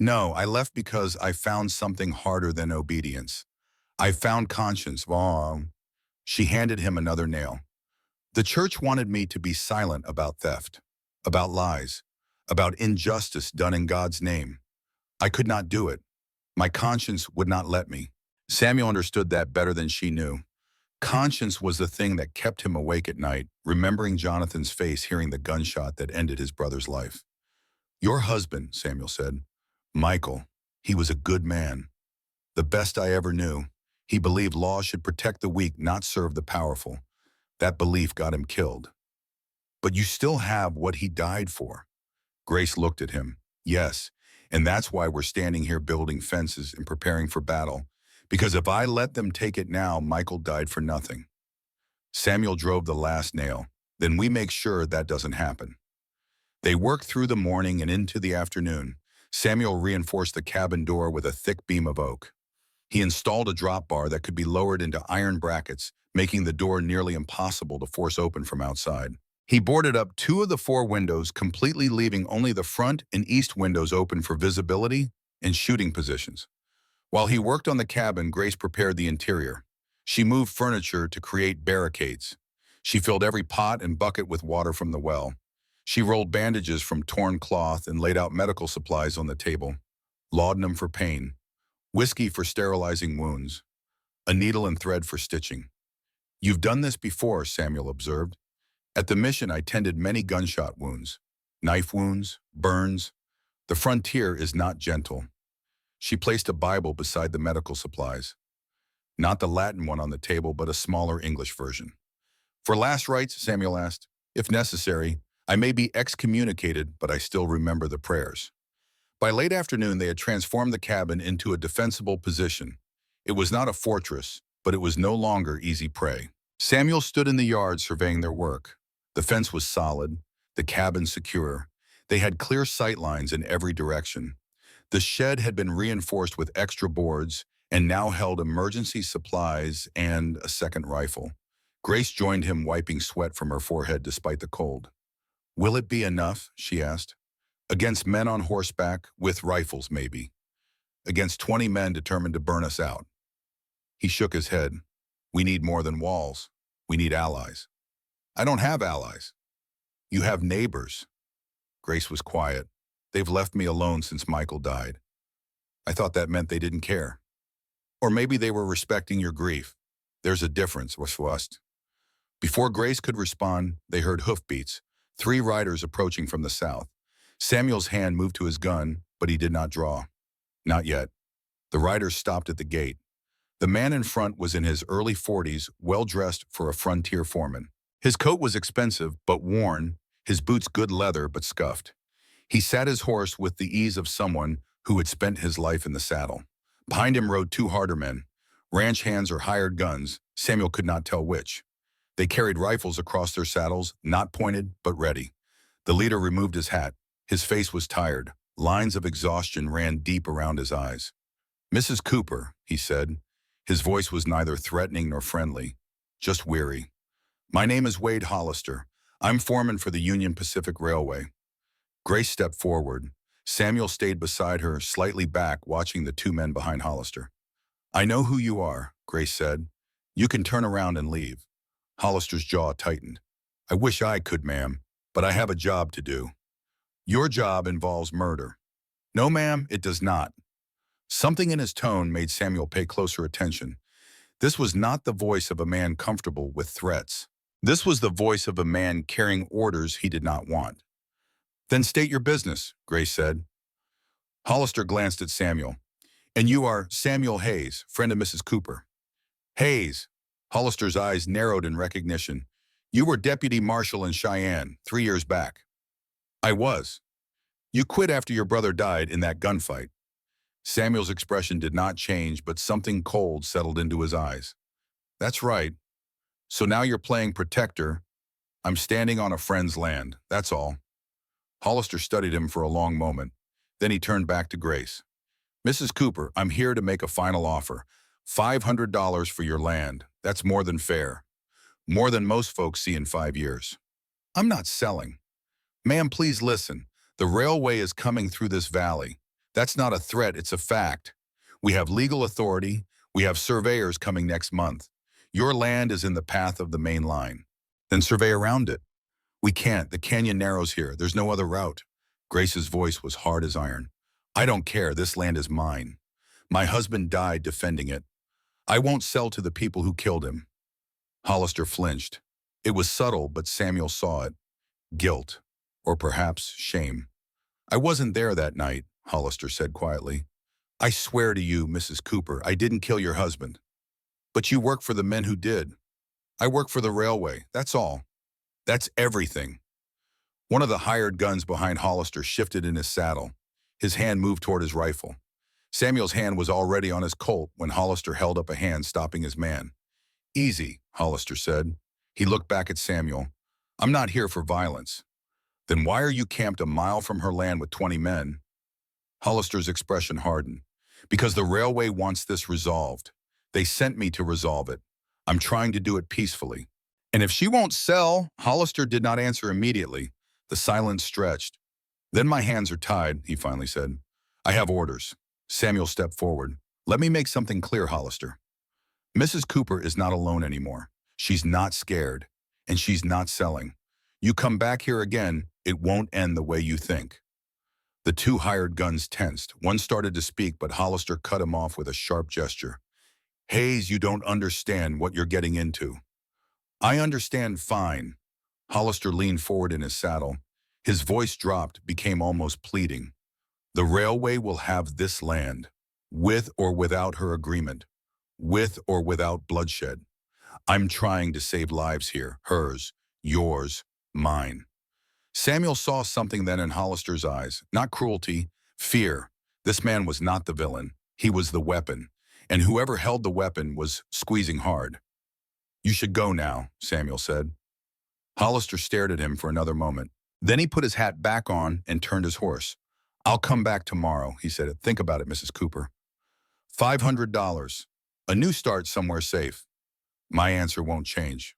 "No, I left because I found something harder than obedience. I found conscience." Wrong. She handed him another nail. "The church wanted me to be silent about theft, about lies, about injustice done in God's name. I could not do it. My conscience would not let me." Samuel understood that better than she knew. Conscience was the thing that kept him awake at night, remembering Jonathan's face hearing the gunshot that ended his brother's life. "Your husband," Samuel said. "Michael, he was a good man. The best I ever knew. He believed law should protect the weak, not serve the powerful. That belief got him killed." "But you still have what he died for." Grace looked at him. "Yes, and that's why we're standing here building fences and preparing for battle. Because if I let them take it now, Michael died for nothing." Samuel drove the last nail. "Then we make sure that doesn't happen." They worked through the morning and into the afternoon. Samuel reinforced the cabin door with a thick beam of oak. He installed a drop bar that could be lowered into iron brackets, making the door nearly impossible to force open from outside. He boarded up 2 of the 4 windows, completely leaving only the front and east windows open for visibility and shooting positions. While he worked on the cabin, Grace prepared the interior. She moved furniture to create barricades. She filled every pot and bucket with water from the well. She rolled bandages from torn cloth and laid out medical supplies on the table. Laudanum for pain, whiskey for sterilizing wounds, a needle and thread for stitching. "You've done this before," Samuel observed. "At the mission, I tended many gunshot wounds, knife wounds, burns. The frontier is not gentle." She placed a Bible beside the medical supplies. Not the Latin one on the table, but a smaller English version. "For last rites," Samuel asked, "if necessary, I may be excommunicated, but I still remember the prayers." By late afternoon, they had transformed the cabin into a defensible position. It was not a fortress, but it was no longer easy prey. Samuel stood in the yard surveying their work. The fence was solid, the cabin secure. They had clear sight lines in every direction. The shed had been reinforced with extra boards and now held emergency supplies and a second rifle. Grace joined him, wiping sweat from her forehead despite the cold. "Will it be enough?" she asked. "Against men on horseback, with rifles maybe. Against 20 men determined to burn us out." He shook his head. "We need more than walls. We need allies." "I don't have allies." "You have neighbors." Grace was quiet. "They've left me alone since Michael died." "I thought that meant they didn't care." "Or maybe they were respecting your grief. There's a difference, West." Before Grace could respond, they heard hoofbeats, 3 riders approaching from the south. Samuel's hand moved to his gun, but he did not draw. Not yet. The riders stopped at the gate. The man in front was in his early 40s, well-dressed for a frontier foreman. His coat was expensive, but worn, his boots good leather, but scuffed. He sat his horse with the ease of someone who had spent his life in the saddle. Behind him rode 2 harder men, ranch hands or hired guns. Samuel could not tell which. They carried rifles across their saddles, not pointed, but ready. The leader removed his hat. His face was tired. Lines of exhaustion ran deep around his eyes. "Mrs. Cooper," he said. His voice was neither threatening nor friendly, just weary. "My name is Wade Hollister. I'm foreman for the Union Pacific Railway." Grace stepped forward. Samuel stayed beside her, slightly back, watching the 2 men behind Hollister. "I know who you are," Grace said. "You can turn around and leave." Hollister's jaw tightened. "I wish I could, ma'am, but I have a job to do." "Your job involves murder." "No, ma'am, it does not." Something in his tone made Samuel pay closer attention. This was not the voice of a man comfortable with threats. This was the voice of a man carrying orders he did not want. "Then state your business," Grace said. Hollister glanced at Samuel. "And you are Samuel Hayes, friend of Mrs. Cooper." "Hayes." Hollister's eyes narrowed in recognition. "You were deputy marshal in Cheyenne 3 years back." "I was." "You quit after your brother died in that gunfight." Samuel's expression did not change, but something cold settled into his eyes. That's right. So now you're playing protector. I'm standing on a friend's land, that's all. Hollister studied him for a long moment. Then he turned back to Grace. Mrs. Cooper, I'm here to make a final offer. $500 for your land. That's more than fair. More than most folks see in 5 years. I'm not selling. Ma'am, please listen. The railway is coming through this valley. That's not a threat, it's a fact. We have legal authority. We have surveyors coming next month. Your land is in the path of the main line. Then survey around it. We can't. The canyon narrows here. There's no other route. Grace's voice was hard as iron. I don't care. This land is mine. My husband died defending it. I won't sell to the people who killed him. Hollister flinched. It was subtle, but Samuel saw it. Guilt. Or perhaps shame. I wasn't there that night, Hollister said quietly. I swear to you, Mrs. Cooper, I didn't kill your husband. But you work for the men who did. I work for the railway, that's all. That's everything. One of the hired guns behind Hollister shifted in his saddle. His hand moved toward his rifle. Samuel's hand was already on his Colt when Hollister held up a hand, stopping his man. Easy, Hollister said. He looked back at Samuel. I'm not here for violence. Then why are you camped a mile from her land with 20 men? Hollister's expression hardened. Because the railway wants this resolved. They sent me to resolve it. I'm trying to do it peacefully. And if she won't sell, Hollister did not answer immediately. The silence stretched. Then my hands are tied, he finally said. I have orders. Samuel stepped forward. Let me make something clear, Hollister. Mrs. Cooper is not alone anymore. She's not scared. And she's not selling. You come back here again, it won't end the way you think. The two hired guns tensed. One started to speak, but Hollister cut him off with a sharp gesture. Hayes, you don't understand what you're getting into. I understand fine. Hollister leaned forward in his saddle. His voice dropped, became almost pleading. The railway will have this land, with or without her agreement, with or without bloodshed. I'm trying to save lives here, hers, yours, mine. Samuel saw something then in Hollister's eyes, not cruelty, fear. This man was not the villain. He was the weapon, and whoever held the weapon was squeezing hard. You should go now, Samuel said. Hollister stared at him for another moment. Then he put his hat back on and turned his horse. I'll come back tomorrow, he said. Think about it, Mrs. Cooper. $500. A new start somewhere safe. My answer won't change.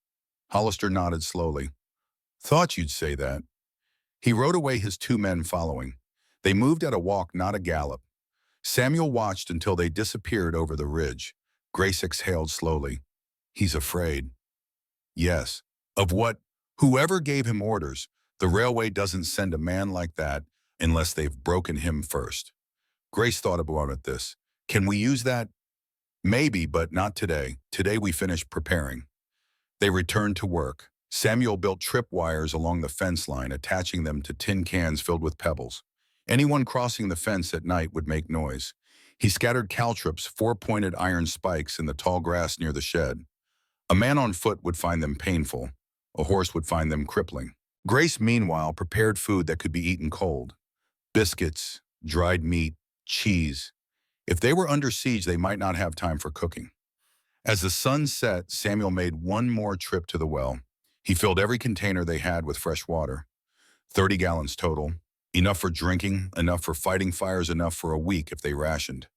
Hollister nodded slowly. Thought you'd say that. He rode away, his two men following. They moved at a walk, not a gallop. Samuel watched until they disappeared over the ridge. Grace exhaled slowly. He's afraid. Yes. Of what? Whoever gave him orders. The railway doesn't send a man like that unless they've broken him first. Grace thought about this. Can we use that? Maybe, but not today. Today we finish preparing. They returned to work. Samuel built tripwires along the fence line, attaching them to tin cans filled with pebbles. Anyone crossing the fence at night would make noise. He scattered caltrops, four-pointed iron spikes, in the tall grass near the shed. A man on foot would find them painful. A horse would find them crippling. Grace, meanwhile, prepared food that could be eaten cold. Biscuits, dried meat, cheese. If they were under siege, they might not have time for cooking. As the sun set, Samuel made one more trip to the well. He filled every container they had with fresh water. 30 gallons total. Enough for drinking, enough for fighting fires, enough for a week if they rationed.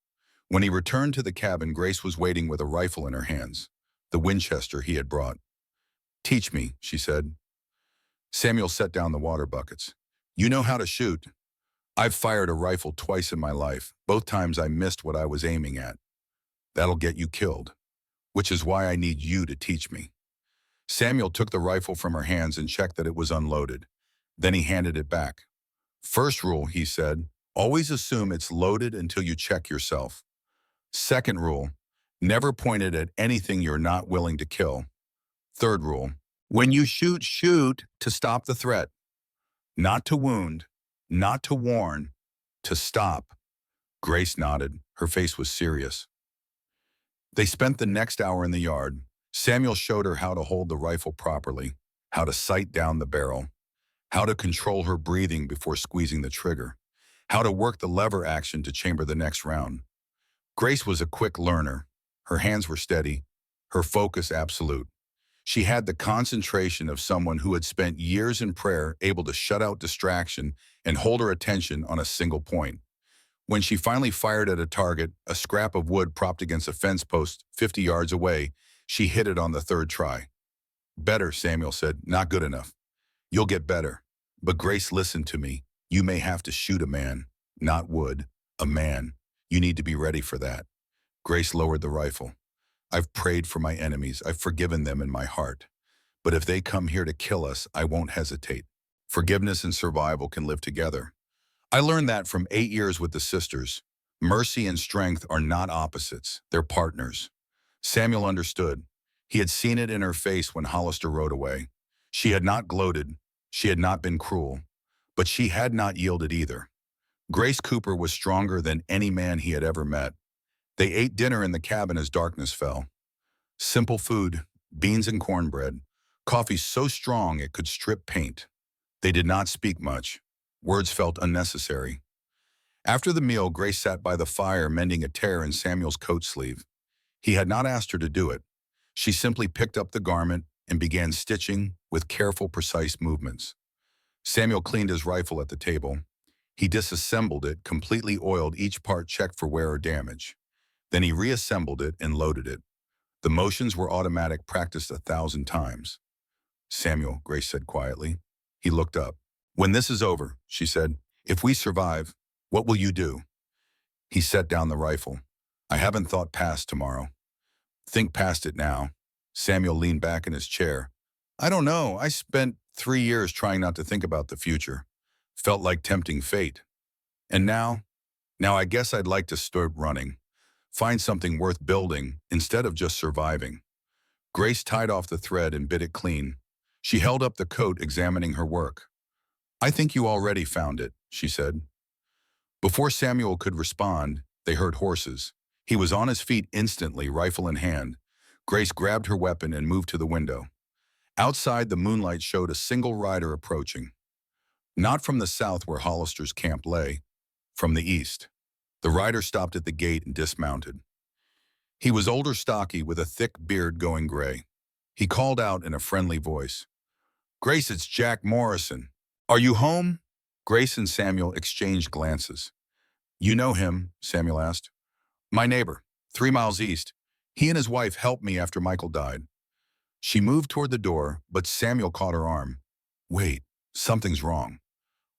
When he returned to the cabin, Grace was waiting with a rifle in her hands, the Winchester he had brought. Teach me, she said. Samuel set down the water buckets. You know how to shoot. I've fired a rifle twice in my life. Both times I missed what I was aiming at. That'll get you killed, which is why I need you to teach me. Samuel took the rifle from her hands and checked that it was unloaded. Then he handed it back. First rule, he said, always assume it's loaded until you check yourself. Second rule, never point it at anything you're not willing to kill. Third rule, when you shoot, shoot to stop the threat. Not to wound, not to warn, to stop. Grace nodded. Her face was serious. They spent the next hour in the yard. Samuel showed her how to hold the rifle properly, how to sight down the barrel, how to control her breathing before squeezing the trigger, how to work the lever action to chamber the next round. Grace was a quick learner. Her hands were steady, her focus absolute. She had the concentration of someone who had spent years in prayer, able to shut out distraction and hold her attention on a single point. When she finally fired at a target, a scrap of wood propped against a fence post 50 yards away, she hit it on the third try. Better, Samuel said, not good enough. You'll get better. But Grace, listen to me. You may have to shoot a man, not wood, a man. You need to be ready for that. Grace lowered the rifle. I've prayed for my enemies. I've forgiven them in my heart. But if they come here to kill us, I won't hesitate. Forgiveness and survival can live together. I learned that from 8 years with the sisters. Mercy and strength are not opposites. They're partners. Samuel understood. He had seen it in her face when Hollister rode away. She had not gloated. She had not been cruel. But she had not yielded either. Grace Cooper was stronger than any man he had ever met. They ate dinner in the cabin as darkness fell. Simple food, beans and cornbread, coffee so strong it could strip paint. They did not speak much. Words felt unnecessary. After the meal, Grace sat by the fire mending a tear in Samuel's coat sleeve. He had not asked her to do it. She simply picked up the garment and began stitching with careful, precise movements. Samuel cleaned his rifle at the table. He disassembled it, completely oiled each part, checked for wear or damage. Then he reassembled it and loaded it. The motions were automatic, practiced 1,000 times. Samuel, Grace said quietly. He looked up. When this is over, she said, if we survive, what will you do? He set down the rifle. I haven't thought past tomorrow. Think past it now. Samuel leaned back in his chair. I don't know. I spent 3 years trying not to think about the future. Felt like tempting fate. And now I guess I'd like to start running. Find something worth building instead of just surviving. Grace tied off the thread and bit it clean. She held up the coat, examining her work. I think you already found it, she said. Before Samuel could respond, they heard horses. He was on his feet instantly, rifle in hand. Grace grabbed her weapon and moved to the window. Outside, the moonlight showed a single rider approaching. Not from the south where Hollister's camp lay, from the east. The rider stopped at the gate and dismounted. He was older, stocky, with a thick beard going gray. He called out in a friendly voice, Grace, it's Jack Morrison. Are you home? Grace and Samuel exchanged glances. You know him? Samuel asked. My neighbor, 3 miles east. He and his wife helped me after Michael died. She moved toward the door, but Samuel caught her arm. Wait, something's wrong.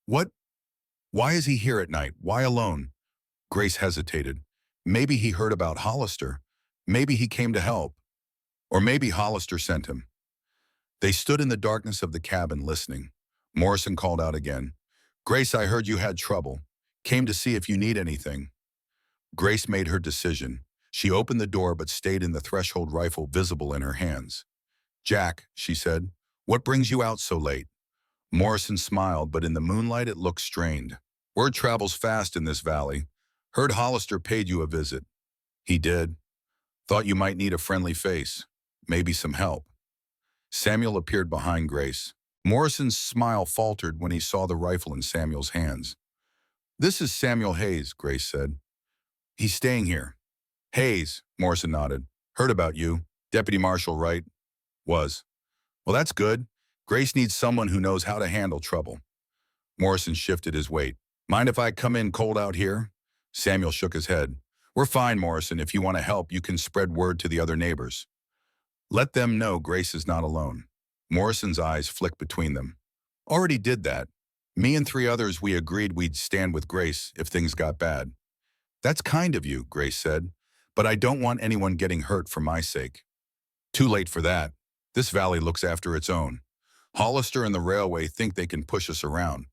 What? Why is he here at night? Why alone? Grace hesitated. Maybe he heard about Hollister. Maybe he came to help. Or maybe Hollister sent him. They stood in the darkness of the cabin listening. Morrison called out again. Grace, I heard you had trouble. Came to see if you need anything. Grace made her decision. She opened the door but stayed in the threshold, rifle visible in her hands. Jack, she said, what brings you out so late? Morrison smiled, but in the moonlight it looked strained. Word travels fast in this valley. Heard Hollister paid you a visit. He did. Thought you might need a friendly face. Maybe some help. Samuel appeared behind Grace. Morrison's smile faltered when he saw the rifle in Samuel's hands. This is Samuel Hayes, Grace said. He's staying here. Hayes, Morrison nodded. Heard about you. Deputy Marshal, right? Was. Well, that's good. Grace needs someone who knows how to handle trouble. Morrison shifted his weight. Mind if I come in cold out here? Samuel shook his head. We're fine, Morrison. If you want to help, you can spread word to the other neighbors. Let them know Grace is not alone. Morrison's eyes flicked between them. Already did that. Me and 3 others, we agreed we'd stand with Grace if things got bad. That's kind of you, Grace said, but I don't want anyone getting hurt for my sake. Too late for that. This valley looks after its own. Hollister and the railway think they can push us around.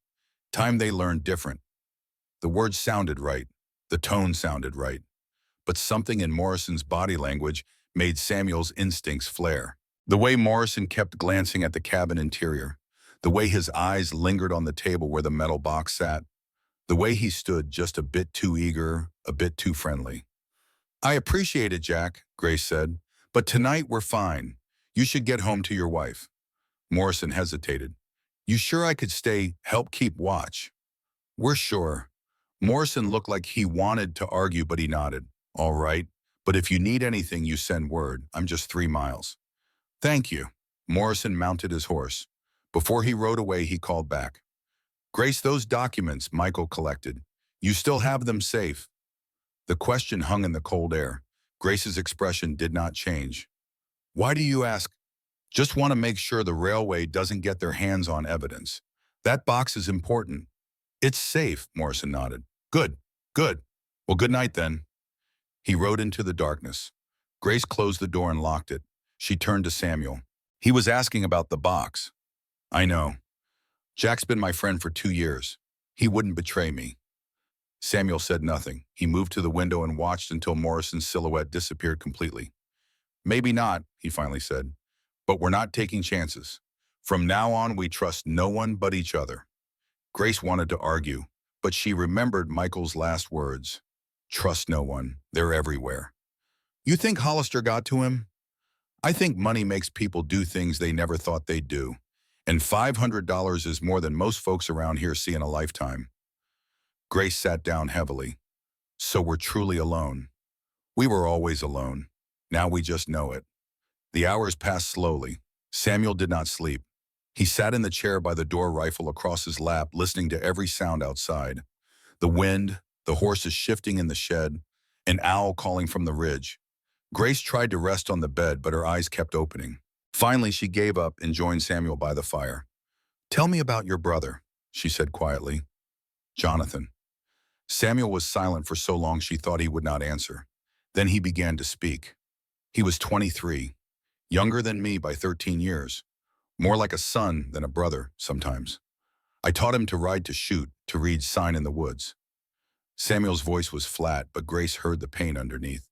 Time they learn different. The words sounded right. The tone sounded right. But something in Morrison's body language made Samuel's instincts flare. The way Morrison kept glancing at the cabin interior, the way his eyes lingered on the table where the metal box sat, the way he stood just a bit too eager, a bit too friendly. I appreciate it, Jack, Grace said, but tonight we're fine. You should get home to your wife. Morrison hesitated. You sure I could stay, help keep watch? We're sure. Morrison looked like he wanted to argue, but he nodded. All right, but if you need anything, you send word. I'm just 3 miles. Thank you. Morrison mounted his horse. Before he rode away, he called back. Grace, those documents Michael collected. You still have them safe? The question hung in the cold air. Grace's expression did not change. Why do you ask? Just want to make sure the railway doesn't get their hands on evidence. That box is important. It's safe, Morrison nodded. Good, good. Well, good night then. He rode into the darkness. Grace closed the door and locked it. She turned to Samuel. He was asking about the box. I know. Jack's been my friend for 2 years. He wouldn't betray me. Samuel said nothing. He moved to the window and watched until Morrison's silhouette disappeared completely. Maybe not, he finally said, but we're not taking chances. From now on, we trust no one but each other. Grace wanted to argue, but she remembered Michael's last words. Trust no one. They're everywhere. You think Hollister got to him? I think money makes people do things they never thought they'd do. And $500 is more than most folks around here see in a lifetime. Grace sat down heavily. So we're truly alone. We were always alone. Now we just know it. The hours passed slowly. Samuel did not sleep. He sat in the chair by the door, rifle across his lap, listening to every sound outside. The wind, the horses shifting in the shed, an owl calling from the ridge. Grace tried to rest on the bed, but her eyes kept opening. Finally, she gave up and joined Samuel by the fire. Tell me about your brother, she said quietly. Jonathan. Samuel was silent for so long she thought he would not answer. Then he began to speak. He was 23, younger than me by 13 years, more like a son than a brother sometimes. I taught him to ride to shoot, to read Sign in the Woods. Samuel's voice was flat, but Grace heard the pain underneath.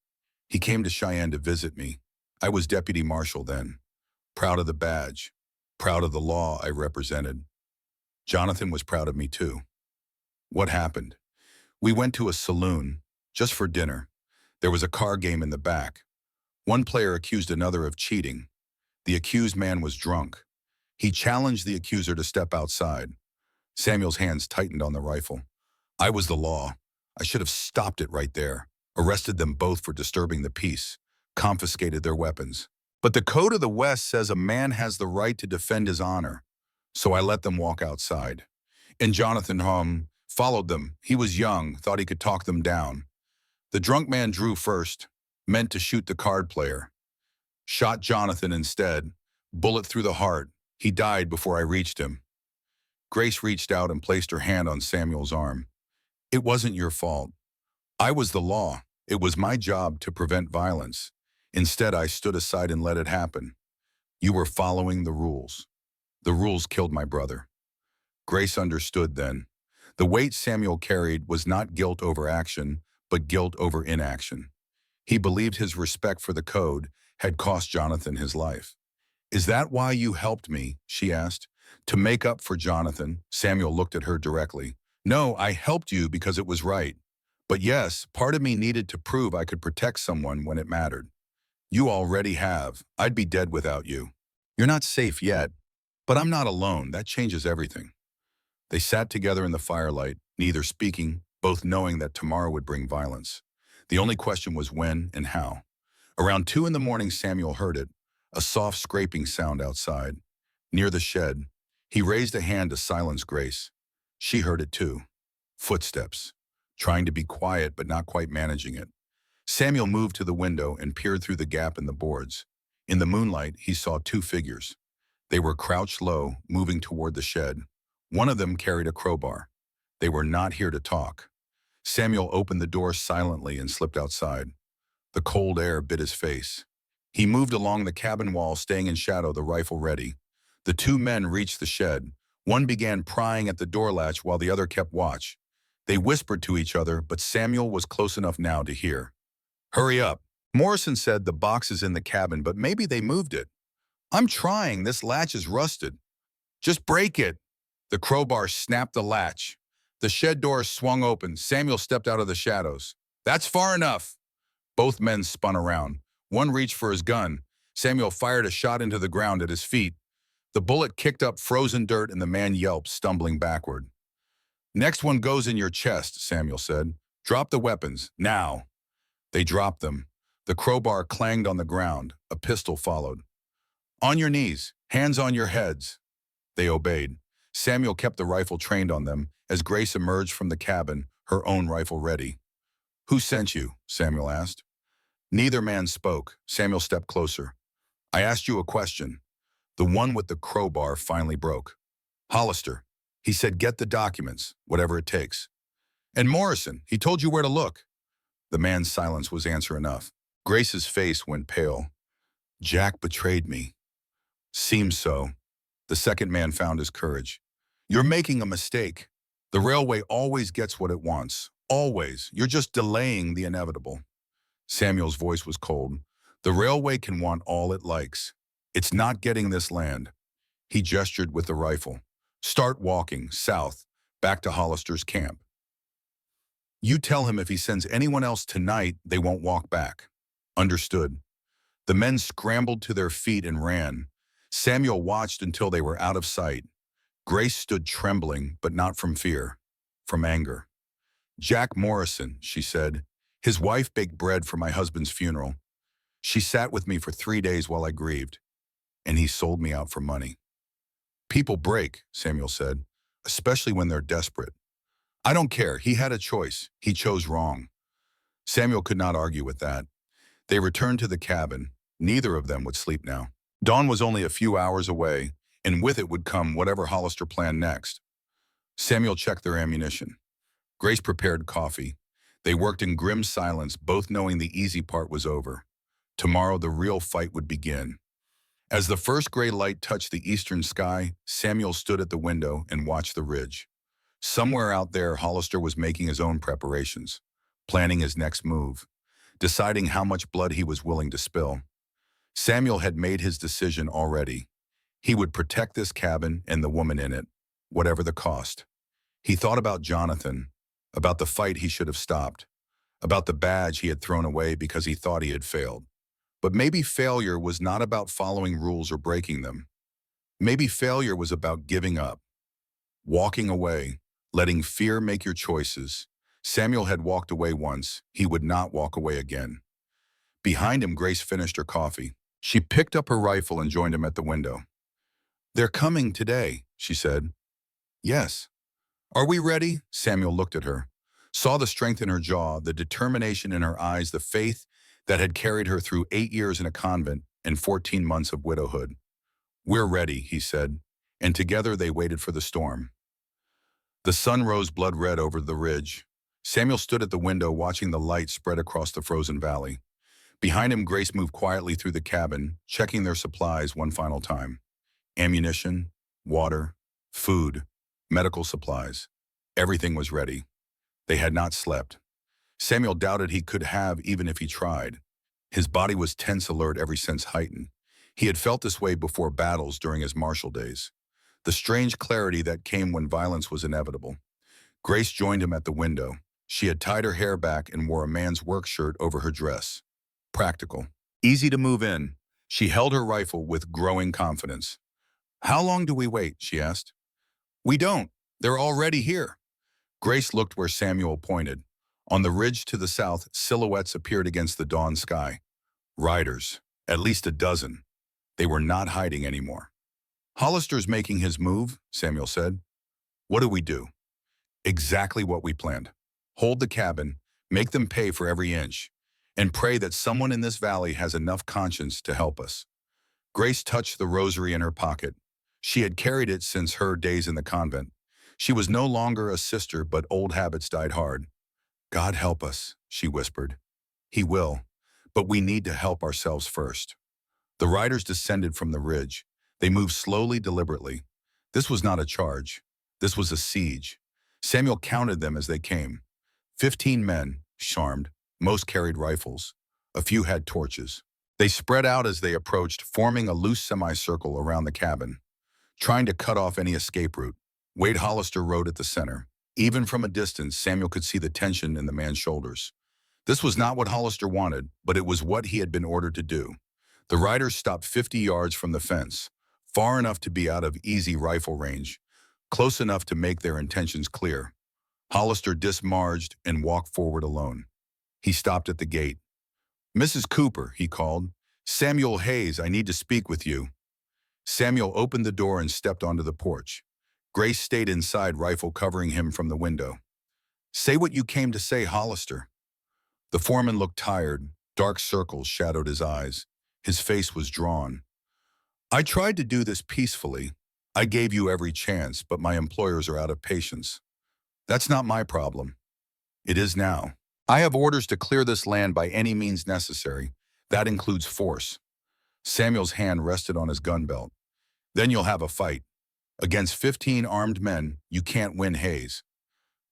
He came to Cheyenne to visit me. I was deputy marshal then, proud of the badge, proud of the law I represented. Jonathan was proud of me too. What happened? We went to a saloon, just for dinner. There was a card game in the back. One player accused another of cheating. The accused man was drunk. He challenged the accuser to step outside. Samuel's hands tightened on the rifle. I was the law. I should have stopped it right there, arrested them both for disturbing the peace, confiscated their weapons. But the code of the West says a man has the right to defend his honor. So I let them walk outside. And Jonathan followed them. He was young, thought he could talk them down. The drunk man drew first, meant to shoot the card player. Shot Jonathan instead, bullet through the heart. He died before I reached him. Grace reached out and placed her hand on Samuel's arm. It wasn't your fault. I was the law. It was my job to prevent violence. Instead, I stood aside and let it happen. You were following the rules. The rules killed my brother. Grace understood then. The weight Samuel carried was not guilt over action, but guilt over inaction. He believed his respect for the code had cost Jonathan his life. Is that why you helped me? She asked. To make up for Jonathan, Samuel looked at her directly. No, I helped you because it was right. But yes, part of me needed to prove I could protect someone when it mattered. You already have. I'd be dead without you. You're not safe yet, but I'm not alone. That changes everything. They sat together in the firelight, neither speaking, both knowing that tomorrow would bring violence. The only question was when and how. Around 2 a.m, Samuel heard it, a soft scraping sound outside. Near the shed, he raised a hand to silence Grace. She heard it too. Footsteps, trying to be quiet but not quite managing it. Samuel moved to the window and peered through the gap in the boards. In the moonlight, he saw 2 figures. They were crouched low, moving toward the shed. One of them carried a crowbar. They were not here to talk. Samuel opened the door silently and slipped outside. The cold air bit his face. He moved along the cabin wall, staying in shadow, the rifle ready. The 2 men reached the shed. One began prying at the door latch while the other kept watch. They whispered to each other, but Samuel was close enough now to hear. Hurry up. Morrison said the box is in the cabin, but maybe they moved it. I'm trying. This latch is rusted. Just break it. The crowbar snapped the latch. The shed door swung open. Samuel stepped out of the shadows. That's far enough. Both men spun around. One reached for his gun. Samuel fired a shot into the ground at his feet. The bullet kicked up frozen dirt and the man yelped, stumbling backward. Next one goes in your chest, Samuel said. Drop the weapons, now. They dropped them. The crowbar clanged on the ground. A pistol followed. On your knees, hands on your heads. They obeyed. Samuel kept the rifle trained on them as Grace emerged from the cabin, her own rifle ready. Who sent you? Samuel asked. Neither man spoke. Samuel stepped closer. I asked you a question. The one with the crowbar finally broke. Hollister. He said, get the documents, whatever it takes. And Morrison, he told you where to look. The man's silence was answer enough. Grace's face went pale. Jack betrayed me. Seems so. The second man found his courage. You're making a mistake. The railway always gets what it wants. Always. You're just delaying the inevitable. Samuel's voice was cold. The railway can want all it likes. It's not getting this land. He gestured with the rifle. Start walking, south, back to Hollister's camp. You tell him if he sends anyone else tonight, they won't walk back. Understood. The men scrambled to their feet and ran. Samuel watched until they were out of sight. Grace stood trembling, but not from fear, from anger. Jack Morrison, she said. His wife baked bread for my husband's funeral. She sat with me for 3 days while I grieved, and he sold me out for money. People break, Samuel said, especially when they're desperate. I don't care. He had a choice. He chose wrong. Samuel could not argue with that. They returned to the cabin. Neither of them would sleep now. Dawn was only a few hours away, and with it would come whatever Hollister planned next. Samuel checked their ammunition. Grace prepared coffee. They worked in grim silence, both knowing the easy part was over. Tomorrow the real fight would begin. As the first gray light touched the eastern sky, Samuel stood at the window and watched the ridge. Somewhere out there, Hollister was making his own preparations, planning his next move, deciding how much blood he was willing to spill. Samuel had made his decision already. He would protect this cabin and the woman in it, whatever the cost. He thought about Jonathan, about the fight he should have stopped, about the badge he had thrown away because he thought he had failed. But maybe failure was not about following rules or breaking them. Maybe failure was about giving up, walking away, letting fear make your choices. Samuel had walked away once. He would not walk away again. Behind him, Grace finished her coffee. She picked up her rifle and joined him at the window. They're coming today, she said. Yes. Are we ready? Samuel looked at her, saw the strength in her jaw, the determination in her eyes, the faith that had carried her through 8 years in a convent and 14 months of widowhood. We're ready, he said, and together they waited for the storm. The sun rose blood red over the ridge. Samuel stood at the window watching the light spread across the frozen valley. Behind him, Grace moved quietly through the cabin, checking their supplies one final time. Ammunition, water, food, medical supplies. Everything was ready. They had not slept. Samuel doubted he could have even if he tried. His body was tense alert, every sense heightened. He had felt this way before battles during his martial days. The strange clarity that came when violence was inevitable. Grace joined him at the window. She had tied her hair back and wore a man's work shirt over her dress. Practical. Easy to move in. She held her rifle with growing confidence. How long do we wait? She asked. We don't. They're already here. Grace looked where Samuel pointed. On the ridge to the south, silhouettes appeared against the dawn sky. Riders, at least a dozen. They were not hiding anymore. Hollister's making his move, Samuel said. What do we do? Exactly what we planned. Hold the cabin, make them pay for every inch, and pray that someone in this valley has enough conscience to help us. Grace touched the rosary in her pocket. She had carried it since her days in the convent. She was no longer a sister, but old habits died hard. God help us, she whispered. He will, but we need to help ourselves first. The riders descended from the ridge. They moved slowly, deliberately. This was not a charge. This was a siege. Samuel counted them as they came. 15 men, charmed. Most carried rifles. A few had torches. They spread out as they approached, forming a loose semicircle around the cabin, trying to cut off any escape route. Wade Hollister rode at the center. Even from a distance, Samuel could see the tension in the man's shoulders. This was not what Hollister wanted, but it was what he had been ordered to do. The riders stopped 50 yards from the fence, far enough to be out of easy rifle range, close enough to make their intentions clear. Hollister dismarged and walked forward alone. He stopped at the gate. "Mrs. Cooper," he called. "Samuel Hayes, I need to speak with you." Samuel opened the door and stepped onto the porch. Grace stayed inside, rifle covering him from the window. "Say what you came to say, Hollister." The foreman looked tired. Dark circles shadowed his eyes. His face was drawn. "I tried to do this peacefully. I gave you every chance, but my employers are out of patience. That's not my problem. It is now. I have orders to clear this land by any means necessary. That includes force." Samuel's hand rested on his gun belt. "Then you'll have a fight. Against 15 armed men, you can't win, Hayes.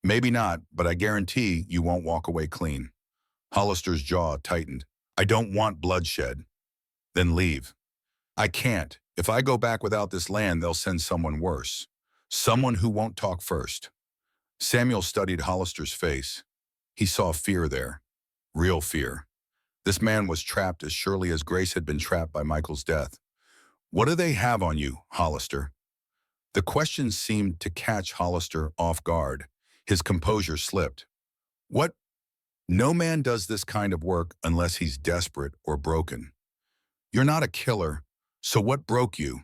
Maybe not, but I guarantee you won't walk away clean." Hollister's jaw tightened. "I don't want bloodshed." "Then leave." "I can't. If I go back without this land, they'll send someone worse. Someone who won't talk first." Samuel studied Hollister's face. He saw fear there. Real fear. This man was trapped as surely as Grace had been trapped by Michael's death. "What do they have on you, Hollister?" The question seemed to catch Hollister off guard. His composure slipped. "What? No man does this kind of work unless he's desperate or broken. You're not a killer, so what broke you?"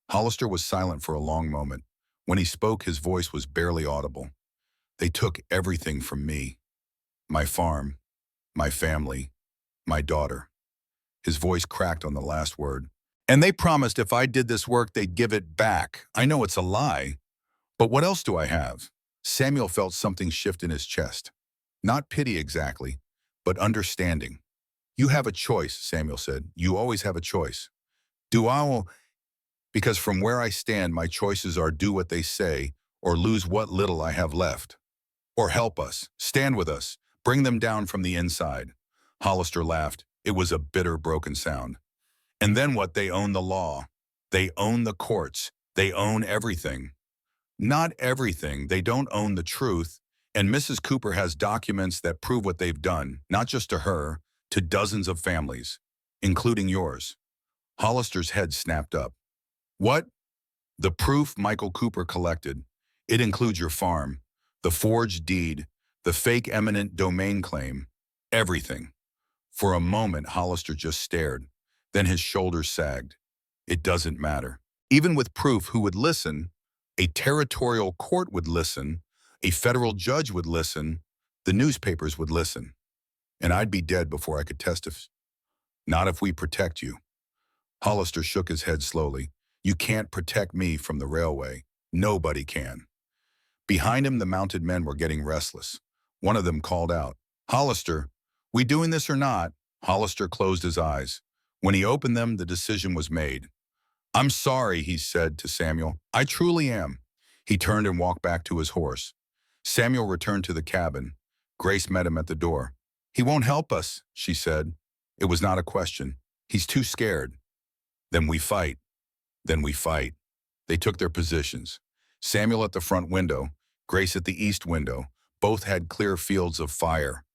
Hollister was silent for a long moment. When he spoke, his voice was barely audible. "They took everything from me. My farm, my family, my daughter." His voice cracked on the last word. "And they promised if I did this work, they'd give it back. I know it's a lie, but what else do I have?" Samuel felt something shift in his chest. Not pity exactly, but understanding. "You have a choice," Samuel said. "You always have a choice." "Do I? Because from where I stand, my choices are do what they say or lose what little I have left. Or help us, stand with us, bring them down from the inside." Hollister laughed. It was a bitter, broken sound. "And then what? They own the law. They own the courts. They own everything." "Not everything. They don't own the truth. And Mrs. Cooper has documents that prove what they've done, not just to her, to dozens of families, including yours." Hollister's head snapped up. "What?" "The proof Michael Cooper collected. It includes your farm, the forged deed, the fake eminent domain claim, everything." For a moment, Hollister just stared. Then his shoulders sagged. "It doesn't matter. Even with proof, who would listen? A territorial court would listen. A federal judge would listen. The newspapers would listen. And I'd be dead before I could testify. Not if we protect you." Hollister shook his head slowly. "You can't protect me from the railway. Nobody can." Behind him, the mounted men were getting restless. One of them called out, "Hollister, we doing this or not?" Hollister closed his eyes. When he opened them, the decision was made. "I'm sorry," he said to Samuel. "I truly am." He turned and walked back to his horse. Samuel returned to the cabin. Grace met him at the door. "He won't help us," she said. It was not a question. "He's too scared." "Then we fight." "Then we fight." They took their positions. Samuel at the front window, Grace at the east window. Both had clear fields of fire.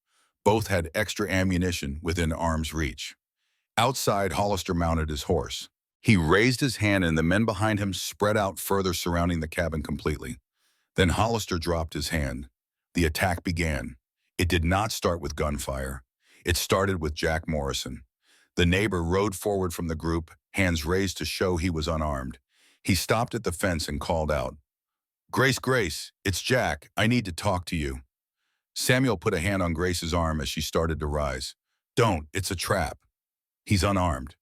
Both had extra ammunition within arm's reach. Outside, Hollister mounted his horse. He raised his hand and the men behind him spread out further, surrounding the cabin completely. Then Hollister dropped his hand. The attack began. It did not start with gunfire. It started with Jack Morrison. The neighbor rode forward from the group, hands raised to show he was unarmed. He stopped at the fence and called out, "Grace, Grace, it's Jack. I need to talk to you." Samuel put a hand on Grace's arm as she started to rise. "Don't, it's a trap. He's unarmed.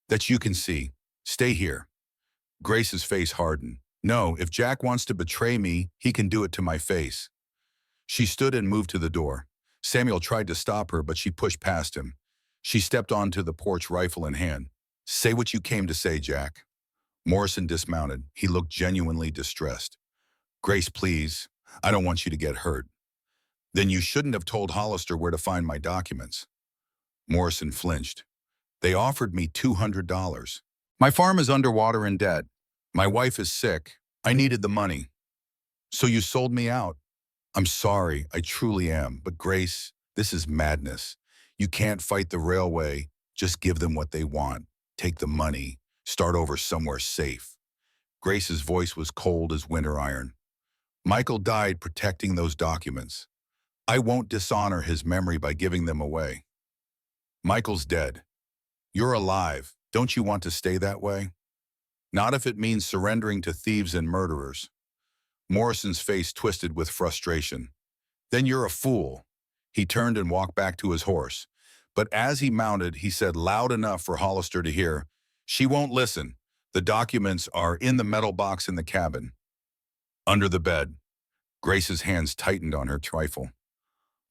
That you can see. Stay here." Grace's face hardened. "No, if Jack wants to betray me, he can do it to my face." She stood and moved to the door. Samuel tried to stop her, but she pushed past him. She stepped onto the porch, rifle in hand. "Say what you came to say, Jack." Morrison dismounted. He looked genuinely distressed. "Grace, please. I don't want you to get hurt." "Then you shouldn't have told Hollister where to find my documents." Morrison flinched. "They offered me $200. My farm is underwater in debt. My wife is sick. I needed the money. So you sold me out." "I'm sorry, I truly am. But Grace, this is madness. You can't fight the railway. Just give them what they want. Take the money. Start over somewhere safe." Grace's voice was cold as winter iron. Michael died protecting those documents. I won't dishonor his memory by giving them away. Michael's dead. You're alive. Don't you want to stay that way? Not if it means surrendering to thieves and murderers. Morrison's face twisted with frustration. Then you're a fool. He turned and walked back to his horse. But as he mounted, he said loud enough for Hollister to hear, "She won't listen. The documents are in the metal box in the cabin." Under the bed. Grace's hands tightened on her rifle.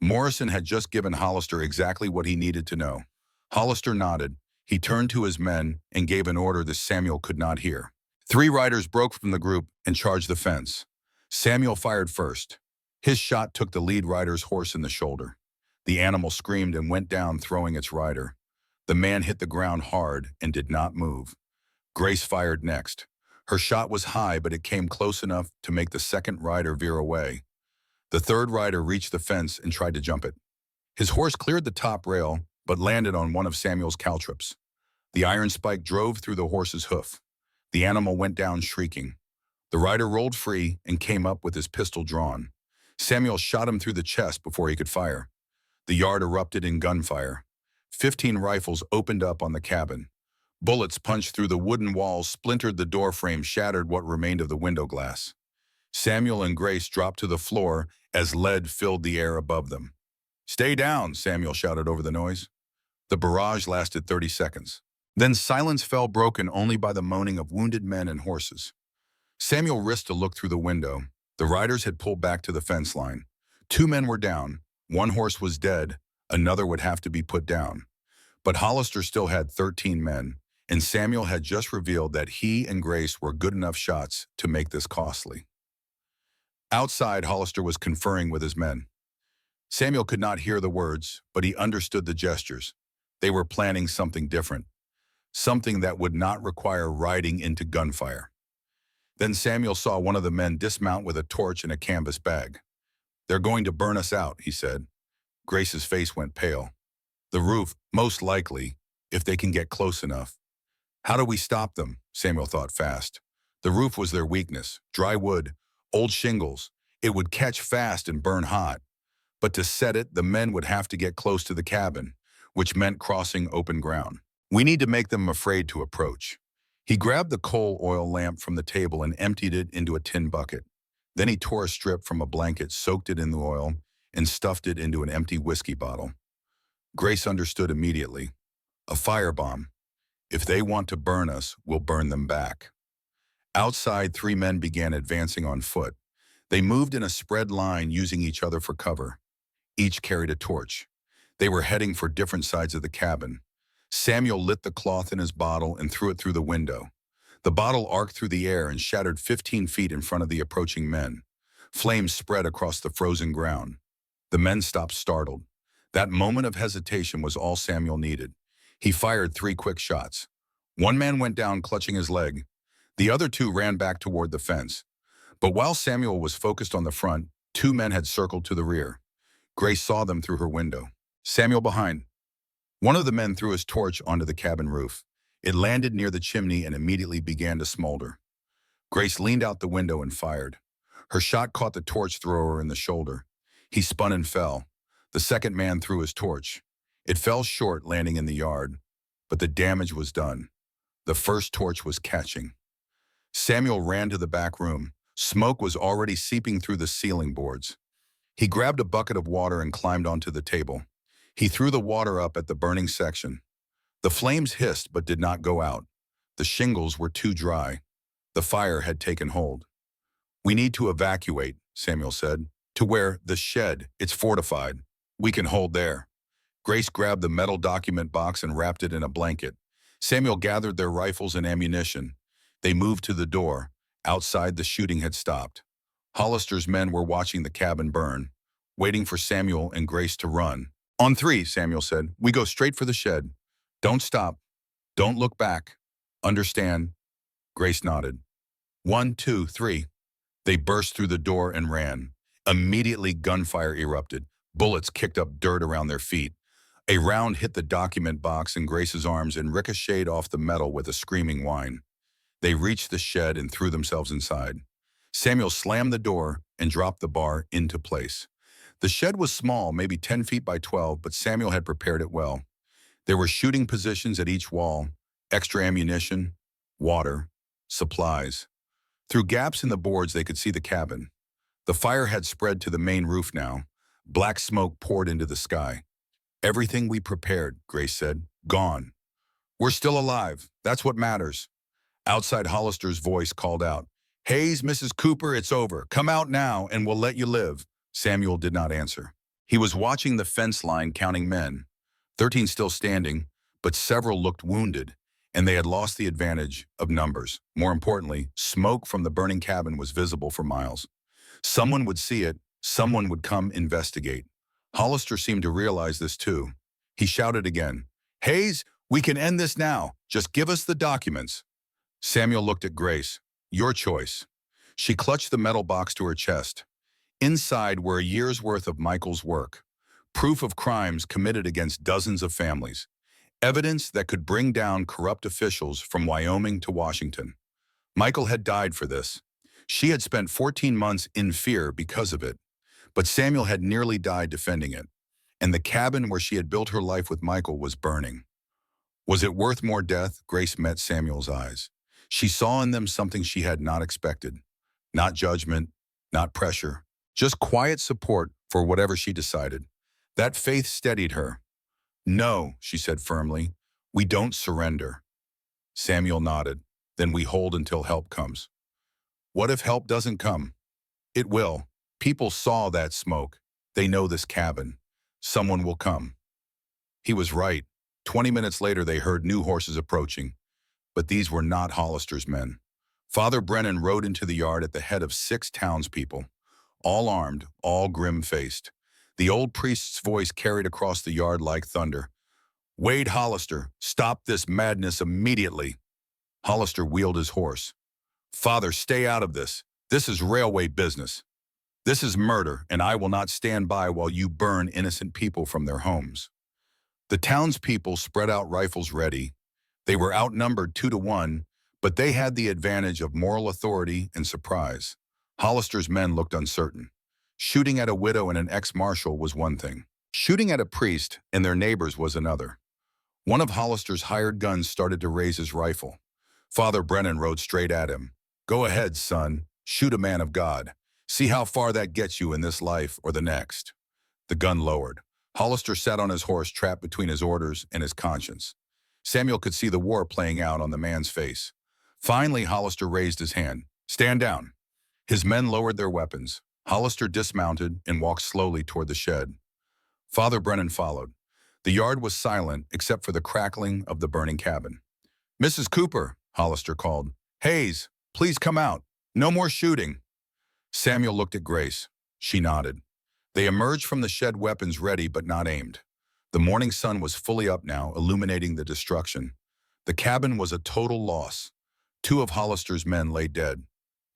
Morrison had just given Hollister exactly what he needed to know. Hollister nodded. He turned to his men and gave an order that Samuel could not hear. 3 riders broke from the group and charged the fence. Samuel fired first. His shot took the lead rider's horse in the shoulder. The animal screamed and went down, throwing its rider. The man hit the ground hard and did not move. Grace fired next. Her shot was high, but it came close enough to make the second rider veer away. The third rider reached the fence and tried to jump it. His horse cleared the top rail, but landed on one of Samuel's caltrops. The iron spike drove through the horse's hoof. The animal went down shrieking. The rider rolled free and came up with his pistol drawn. Samuel shot him through the chest before he could fire. The yard erupted in gunfire. 15 rifles opened up on the cabin. Bullets punched through the wooden walls, splintered the door frame, shattered what remained of the window glass. Samuel and Grace dropped to the floor as lead filled the air above them. "Stay down," Samuel shouted over the noise. The barrage lasted 30 seconds. Then silence fell, broken only by the moaning of wounded men and horses. Samuel risked a look through the window. The riders had pulled back to the fence line. 2 men were down. 1 horse was dead. Another would have to be put down. But Hollister still had 13 men, and Samuel had just revealed that he and Grace were good enough shots to make this costly. Outside, Hollister was conferring with his men. Samuel could not hear the words, but he understood the gestures. They were planning something different, something that would not require riding into gunfire. Then Samuel saw one of the men dismount with a torch and a canvas bag. "They're going to burn us out," he said. Grace's face went pale. "The roof, most likely, if they can get close enough." How do we stop them? Samuel thought fast. The roof was their weakness. Dry wood, old shingles. It would catch fast and burn hot. But to set it, the men would have to get close to the cabin, which meant crossing open ground. "We need to make them afraid to approach." He grabbed the coal oil lamp from the table and emptied it into a tin bucket. Then he tore a strip from a blanket, soaked it in the oil, and stuffed it into an empty whiskey bottle. Grace understood immediately. A firebomb. If they want to burn us, we'll burn them back. Outside, 3 men began advancing on foot. They moved in a spread line, using each other for cover. Each carried a torch. They were heading for different sides of the cabin. Samuel lit the cloth in his bottle and threw it through the window. The bottle arced through the air and shattered 15 feet in front of the approaching men. Flames spread across the frozen ground. The men stopped, startled. That moment of hesitation was all Samuel needed. He fired 3 quick shots. 1 man went down, clutching his leg. The other 2 ran back toward the fence. But while Samuel was focused on the front, 2 men had circled to the rear. Grace saw them through her window. Samuel behind. One of the men threw his torch onto the cabin roof. It landed near the chimney and immediately began to smolder. Grace leaned out the window and fired. Her shot caught the torch thrower in the shoulder. He spun and fell. The second man threw his torch. It fell short, landing in the yard, but the damage was done. The first torch was catching. Samuel ran to the back room. Smoke was already seeping through the ceiling boards. He grabbed a bucket of water and climbed onto the table. He threw the water up at the burning section. The flames hissed but did not go out. The shingles were too dry. The fire had taken hold. "We need to evacuate," Samuel said. "To where? The shed. It's fortified. We can hold there." Grace grabbed the metal document box and wrapped it in a blanket. Samuel gathered their rifles and ammunition. They moved to the door. Outside, the shooting had stopped. Hollister's men were watching the cabin burn, waiting for Samuel and Grace to run. "On 3, Samuel said. "We go straight for the shed. Don't stop. Don't look back. Understand?" Grace nodded. 1, 2, 3. They burst through the door and ran. Immediately, gunfire erupted. Bullets kicked up dirt around their feet. A round hit the document box in Grace's arms and ricocheted off the metal with a screaming whine. They reached the shed and threw themselves inside. Samuel slammed the door, and dropped the bar into place. The shed was small, maybe 10 feet by 12, but Samuel had prepared it well. There were shooting positions at each wall, extra ammunition, water, supplies. Through gaps in the boards, they could see the cabin. The fire had spread to the main roof now. Black smoke poured into the sky. "Everything we prepared," Grace said, "gone. We're still alive. That's what matters." Outside, Hollister's voice called out, "Hayes, Mrs. Cooper, it's over. Come out now and we'll let you live." Samuel did not answer. He was watching the fence line, counting men. 13 still standing, but several looked wounded, and they had lost the advantage of numbers. More importantly, smoke from the burning cabin was visible for miles. Someone would see it, someone would come investigate. Hollister seemed to realize this too. He shouted again, "Hayes, we can end this now. Just give us the documents." Samuel looked at Grace. "Your choice." She clutched the metal box to her chest. Inside were a year's worth of Michael's work, proof of crimes committed against dozens of families, evidence that could bring down corrupt officials from Wyoming to Washington. Michael had died for this. She had spent 14 months in fear because of it, but Samuel had nearly died defending it, and the cabin where she had built her life with Michael was burning. Was it worth more death? Grace met Samuel's eyes. She saw in them something she had not expected. Not judgment, not pressure, just quiet support for whatever she decided. That faith steadied her. "No," she said firmly, "we don't surrender." Samuel nodded. "Then we hold until help comes." "What if help doesn't come?" "It will. People saw that smoke. They know this cabin. Someone will come." He was right. 20 minutes later, they heard new horses approaching, but these were not Hollister's men. Father Brennan rode into the yard at the head of 6 townspeople, all armed, all grim-faced. The old priest's voice carried across the yard like thunder. "Wade Hollister, stop this madness immediately." Hollister wheeled his horse. "Father, stay out of this. This is railway business. This is murder, and I will not stand by while you burn innocent people from their homes." The townspeople spread out rifles ready. They were outnumbered 2-1, but they had the advantage of moral authority and surprise. Hollister's men looked uncertain. Shooting at a widow and an ex-marshal was one thing. Shooting at a priest and their neighbors was another. One of Hollister's hired guns started to raise his rifle. Father Brennan rode straight at him. "Go ahead, son. Shoot a man of God. See how far that gets you in this life or the next." The gun lowered. Hollister sat on his horse, trapped between his orders and his conscience. Samuel could see the war playing out on the man's face. Finally, Hollister raised his hand. "Stand down." His men lowered their weapons. Hollister dismounted and walked slowly toward the shed. Father Brennan followed. The yard was silent except for the crackling of the burning cabin. "Mrs. Cooper," Hollister called. "Hayes, please come out. No more shooting." Samuel looked at Grace. She nodded. They emerged from the shed, weapons ready but not aimed. The morning sun was fully up now, illuminating the destruction. The cabin was a total loss. 2 of Hollister's men lay dead.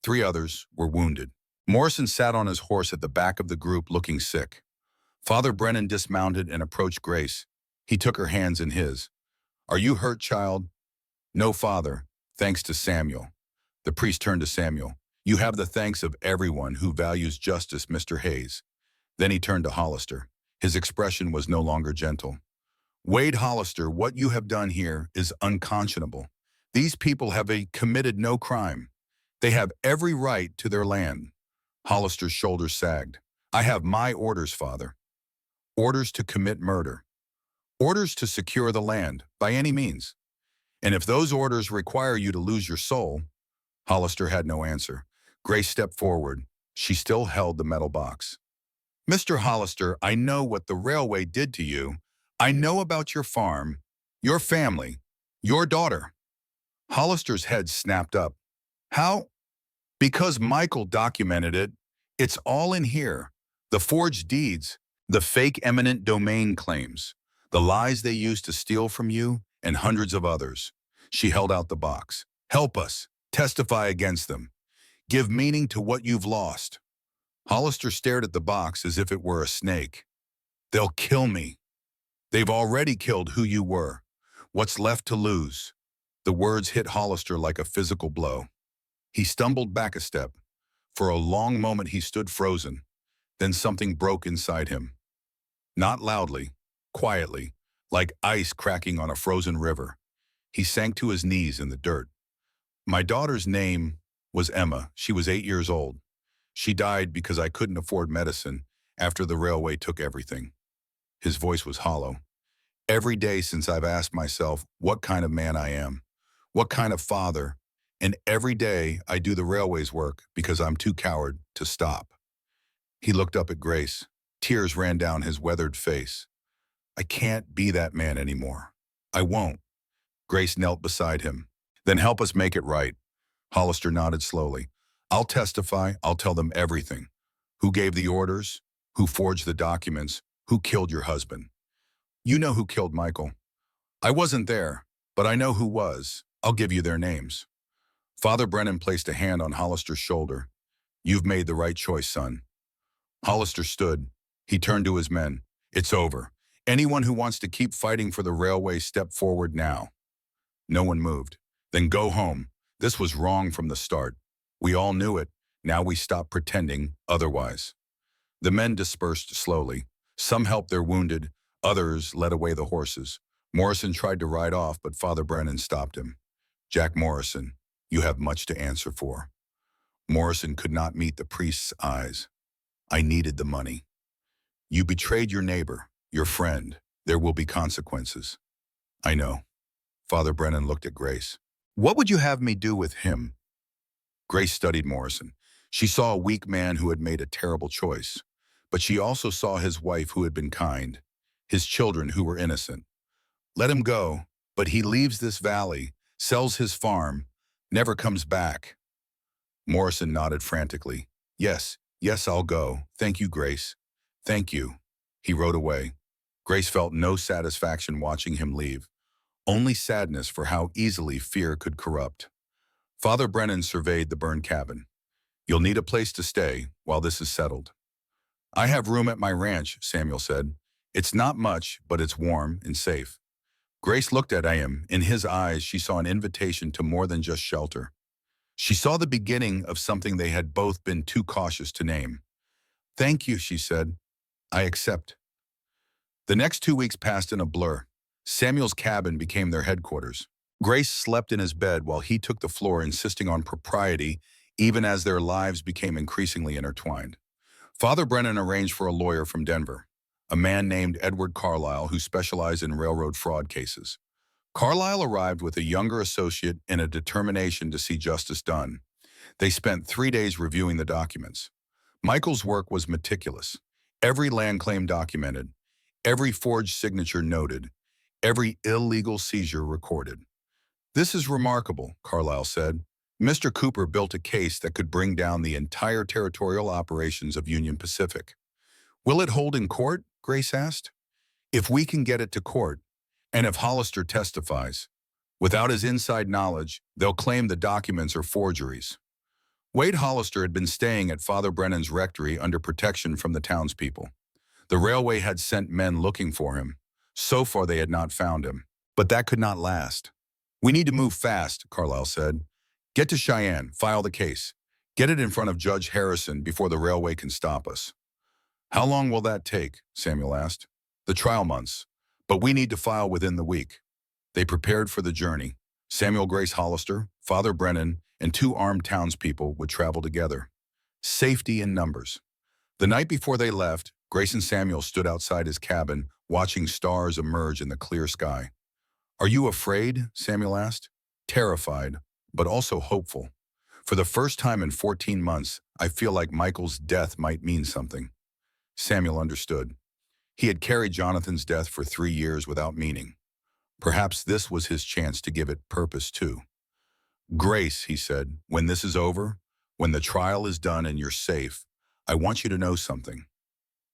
3 others were wounded. Morrison sat on his horse at the back of the group, looking sick. Father Brennan dismounted and approached Grace. He took her hands in his. "Are you hurt, child?" "No, Father, thanks to Samuel." The priest turned to Samuel. "You have the thanks of everyone who values justice, Mr. Hayes." Then he turned to Hollister. His expression was no longer gentle. "Wade Hollister, what you have done here is unconscionable. These people have committed no crime. They have every right to their land." Hollister's shoulders sagged. "I have my orders, Father. Orders to commit murder. Orders to secure the land, by any means. And if those orders require you to lose your soul..." Hollister had no answer. Grace stepped forward. She still held the metal box. "Mr. Hollister, I know what the railway did to you. I know about your farm, your family, your daughter." Hollister's head snapped up. "How?" "Because Michael documented it. It's all in here. The forged deeds, the fake eminent domain claims, the lies they used to steal from you, and hundreds of others." She held out the box. "Help us. Testify against them. Give meaning to what you've lost." Hollister stared at the box as if it were a snake. "They'll kill me. They've already killed who you were. What's left to lose?" The words hit Hollister like a physical blow. He stumbled back a step. For a long moment he stood frozen. Then something broke inside him. Not loudly, quietly, like ice cracking on a frozen river. He sank to his knees in the dirt. My daughter's name was Emma. She was 8 years old. She died because I couldn't afford medicine after the railway took everything. His voice was hollow. Every day since I've asked myself what kind of man I am, what kind of father, and every day I do the railway's work because I'm too coward to stop. He looked up at Grace. Tears ran down his weathered face. I can't be that man anymore. I won't. Grace knelt beside him. Then help us make it right. Hollister nodded slowly. I'll testify. I'll tell them everything. Who gave the orders? Who forged the documents? Who killed your husband? You know who killed Michael. I wasn't there, but I know who was. I'll give you their names. Father Brennan placed a hand on Hollister's shoulder. You've made the right choice, son. Hollister stood. He turned to his men. It's over. Anyone who wants to keep fighting for the railway, step forward now. No one moved. Then go home. This was wrong from the start. We all knew it. Now we stop pretending otherwise. The men dispersed slowly. Some helped their wounded. Others led away the horses. Morrison tried to ride off, but Father Brennan stopped him. Jack Morrison, you have much to answer for. Morrison could not meet the priest's eyes. I needed the money. You betrayed your neighbor, your friend. There will be consequences. I know. Father Brennan looked at Grace. What would you have me do with him? Grace studied Morrison. She saw a weak man who had made a terrible choice, but she also saw his wife who had been kind, his children who were innocent. Let him go, but he leaves this valley, sells his farm, never comes back. Morrison nodded frantically. Yes, I'll go. Thank you, Grace. Thank you. He rode away. Grace felt no satisfaction watching him leave, only sadness for how easily fear could corrupt. Father Brennan surveyed the burned cabin. You'll need a place to stay while this is settled. I have room at my ranch, Samuel said. It's not much, but it's warm and safe. Grace looked at him. In his eyes, she saw an invitation to more than just shelter. She saw the beginning of something they had both been too cautious to name. Thank you, she said. I accept. The next 2 weeks passed in a blur. Samuel's cabin became their headquarters. Grace slept in his bed while he took the floor, insisting on propriety, even as their lives became increasingly intertwined. Father Brennan arranged for a lawyer from Denver, a man named Edward Carlisle who specialized in railroad fraud cases. Carlisle arrived with a younger associate in a determination to see justice done. They spent 3 days reviewing the documents. Michael's work was meticulous. Every land claim documented, every forged signature noted, every illegal seizure recorded. This is remarkable, Carlisle said. Mr. Cooper built a case that could bring down the entire territorial operations of Union Pacific. Will it hold in court? Grace asked. If we can get it to court, and if Hollister testifies, without his inside knowledge, they'll claim the documents are forgeries. Wade Hollister had been staying at Father Brennan's rectory under protection from the townspeople. The railway had sent men looking for him. So far they had not found him. But that could not last. We need to move fast, Carlisle said. Get to Cheyenne, file the case. Get it in front of Judge Harrison before the railway can stop us. How long will that take? Samuel asked. The trial months. But we need to file within the week. They prepared for the journey. Samuel Grace Hollister, Father Brennan, and 2 armed townspeople would travel together. Safety in numbers. The night before they left, Grace and Samuel stood outside his cabin, watching stars emerge in the clear sky. Are you afraid? Samuel asked. Terrified, but also hopeful. For the first time in 14 months, I feel like Michael's death might mean something. Samuel understood. He had carried Jonathan's death for 3 years without meaning. Perhaps this was his chance to give it purpose too. Grace, he said, when this is over, when the trial is done and you're safe, I want you to know something.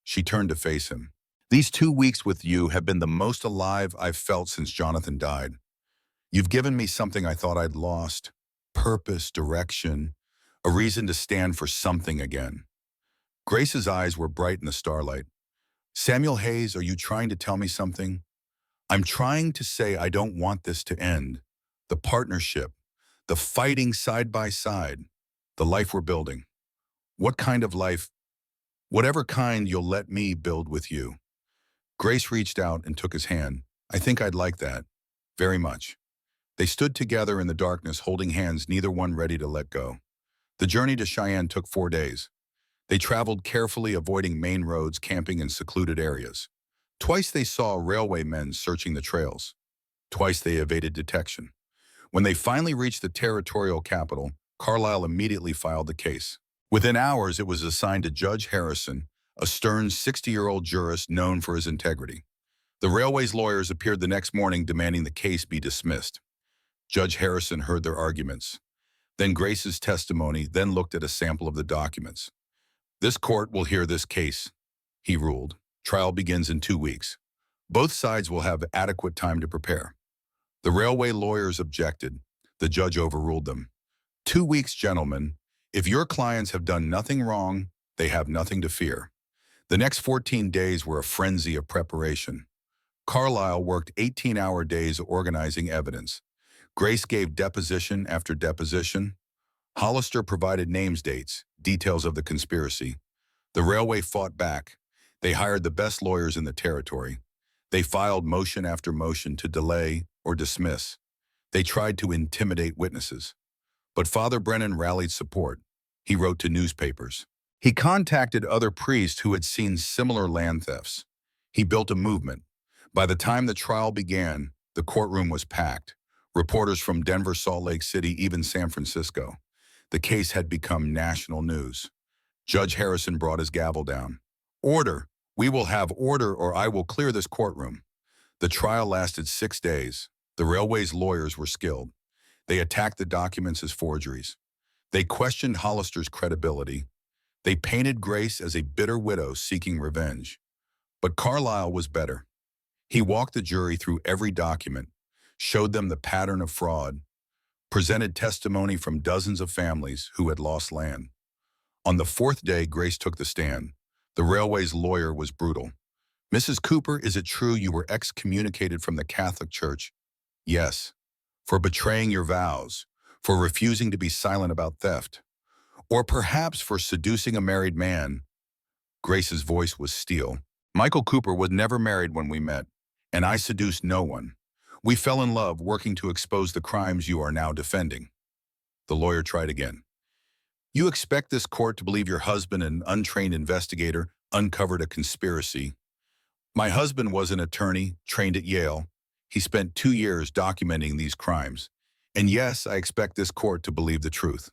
She turned to face him. These 2 weeks with you have been the most alive I've felt since Jonathan died. You've given me something I thought I'd lost. Purpose, direction, a reason to stand for something again. Grace's eyes were bright in the starlight. Samuel Hayes, are you trying to tell me something? I'm trying to say I don't want this to end. The partnership, the fighting side by side, the life we're building. What kind of life? Whatever kind you'll let me build with you. Grace reached out and took his hand. I think I'd like that. Very much. They stood together in the darkness, holding hands, neither one ready to let go. The journey to Cheyenne took 4 days. They traveled carefully, avoiding main roads, camping in secluded areas. Twice they saw railway men searching the trails. Twice they evaded detection. When they finally reached the territorial capital, Carlisle immediately filed the case. Within hours, it was assigned to Judge Harrison, a stern 60-year-old jurist known for his integrity. The railway's lawyers appeared the next morning demanding the case be dismissed. Judge Harrison heard their arguments, then Grace's testimony, then looked at a sample of the documents. This court will hear this case, he ruled. Trial begins in 2 weeks. Both sides will have adequate time to prepare. The railway lawyers objected. The judge overruled them. 2 weeks, gentlemen. If your clients have done nothing wrong, they have nothing to fear. The next 14 days were a frenzy of preparation. Carlisle worked 18-hour days organizing evidence. Grace gave deposition after deposition. Hollister provided names, dates, details of the conspiracy. The railway fought back. They hired the best lawyers in the territory. They filed motion after motion to delay or dismiss. They tried to intimidate witnesses. But Father Brennan rallied support. He wrote to newspapers. He contacted other priests who had seen similar land thefts. He built a movement. By the time the trial began, the courtroom was packed. Reporters from Denver, Salt Lake City, even San Francisco. The case had become national news. Judge Harrison brought his gavel down. Order! We will have order, or I will clear this courtroom. The trial lasted 6 days. The railway's lawyers were skilled. They attacked the documents as forgeries. They questioned Hollister's credibility. They painted Grace as a bitter widow seeking revenge. But Carlisle was better. He walked the jury through every document, showed them the pattern of fraud, presented testimony from dozens of families who had lost land. On the 4th day, Grace took the stand. The railway's lawyer was brutal. Mrs. Cooper, is it true you were excommunicated from the Catholic Church? Yes. For betraying your vows, for refusing to be silent about theft, or perhaps for seducing a married man. Grace's voice was steel. Michael Cooper was never married when we met, and I seduced no one. We fell in love working to expose the crimes you are now defending. The lawyer tried again. You expect this court to believe your husband, an untrained investigator, uncovered a conspiracy. My husband was an attorney, trained at Yale. He spent 2 years documenting these crimes. And yes, I expect this court to believe the truth.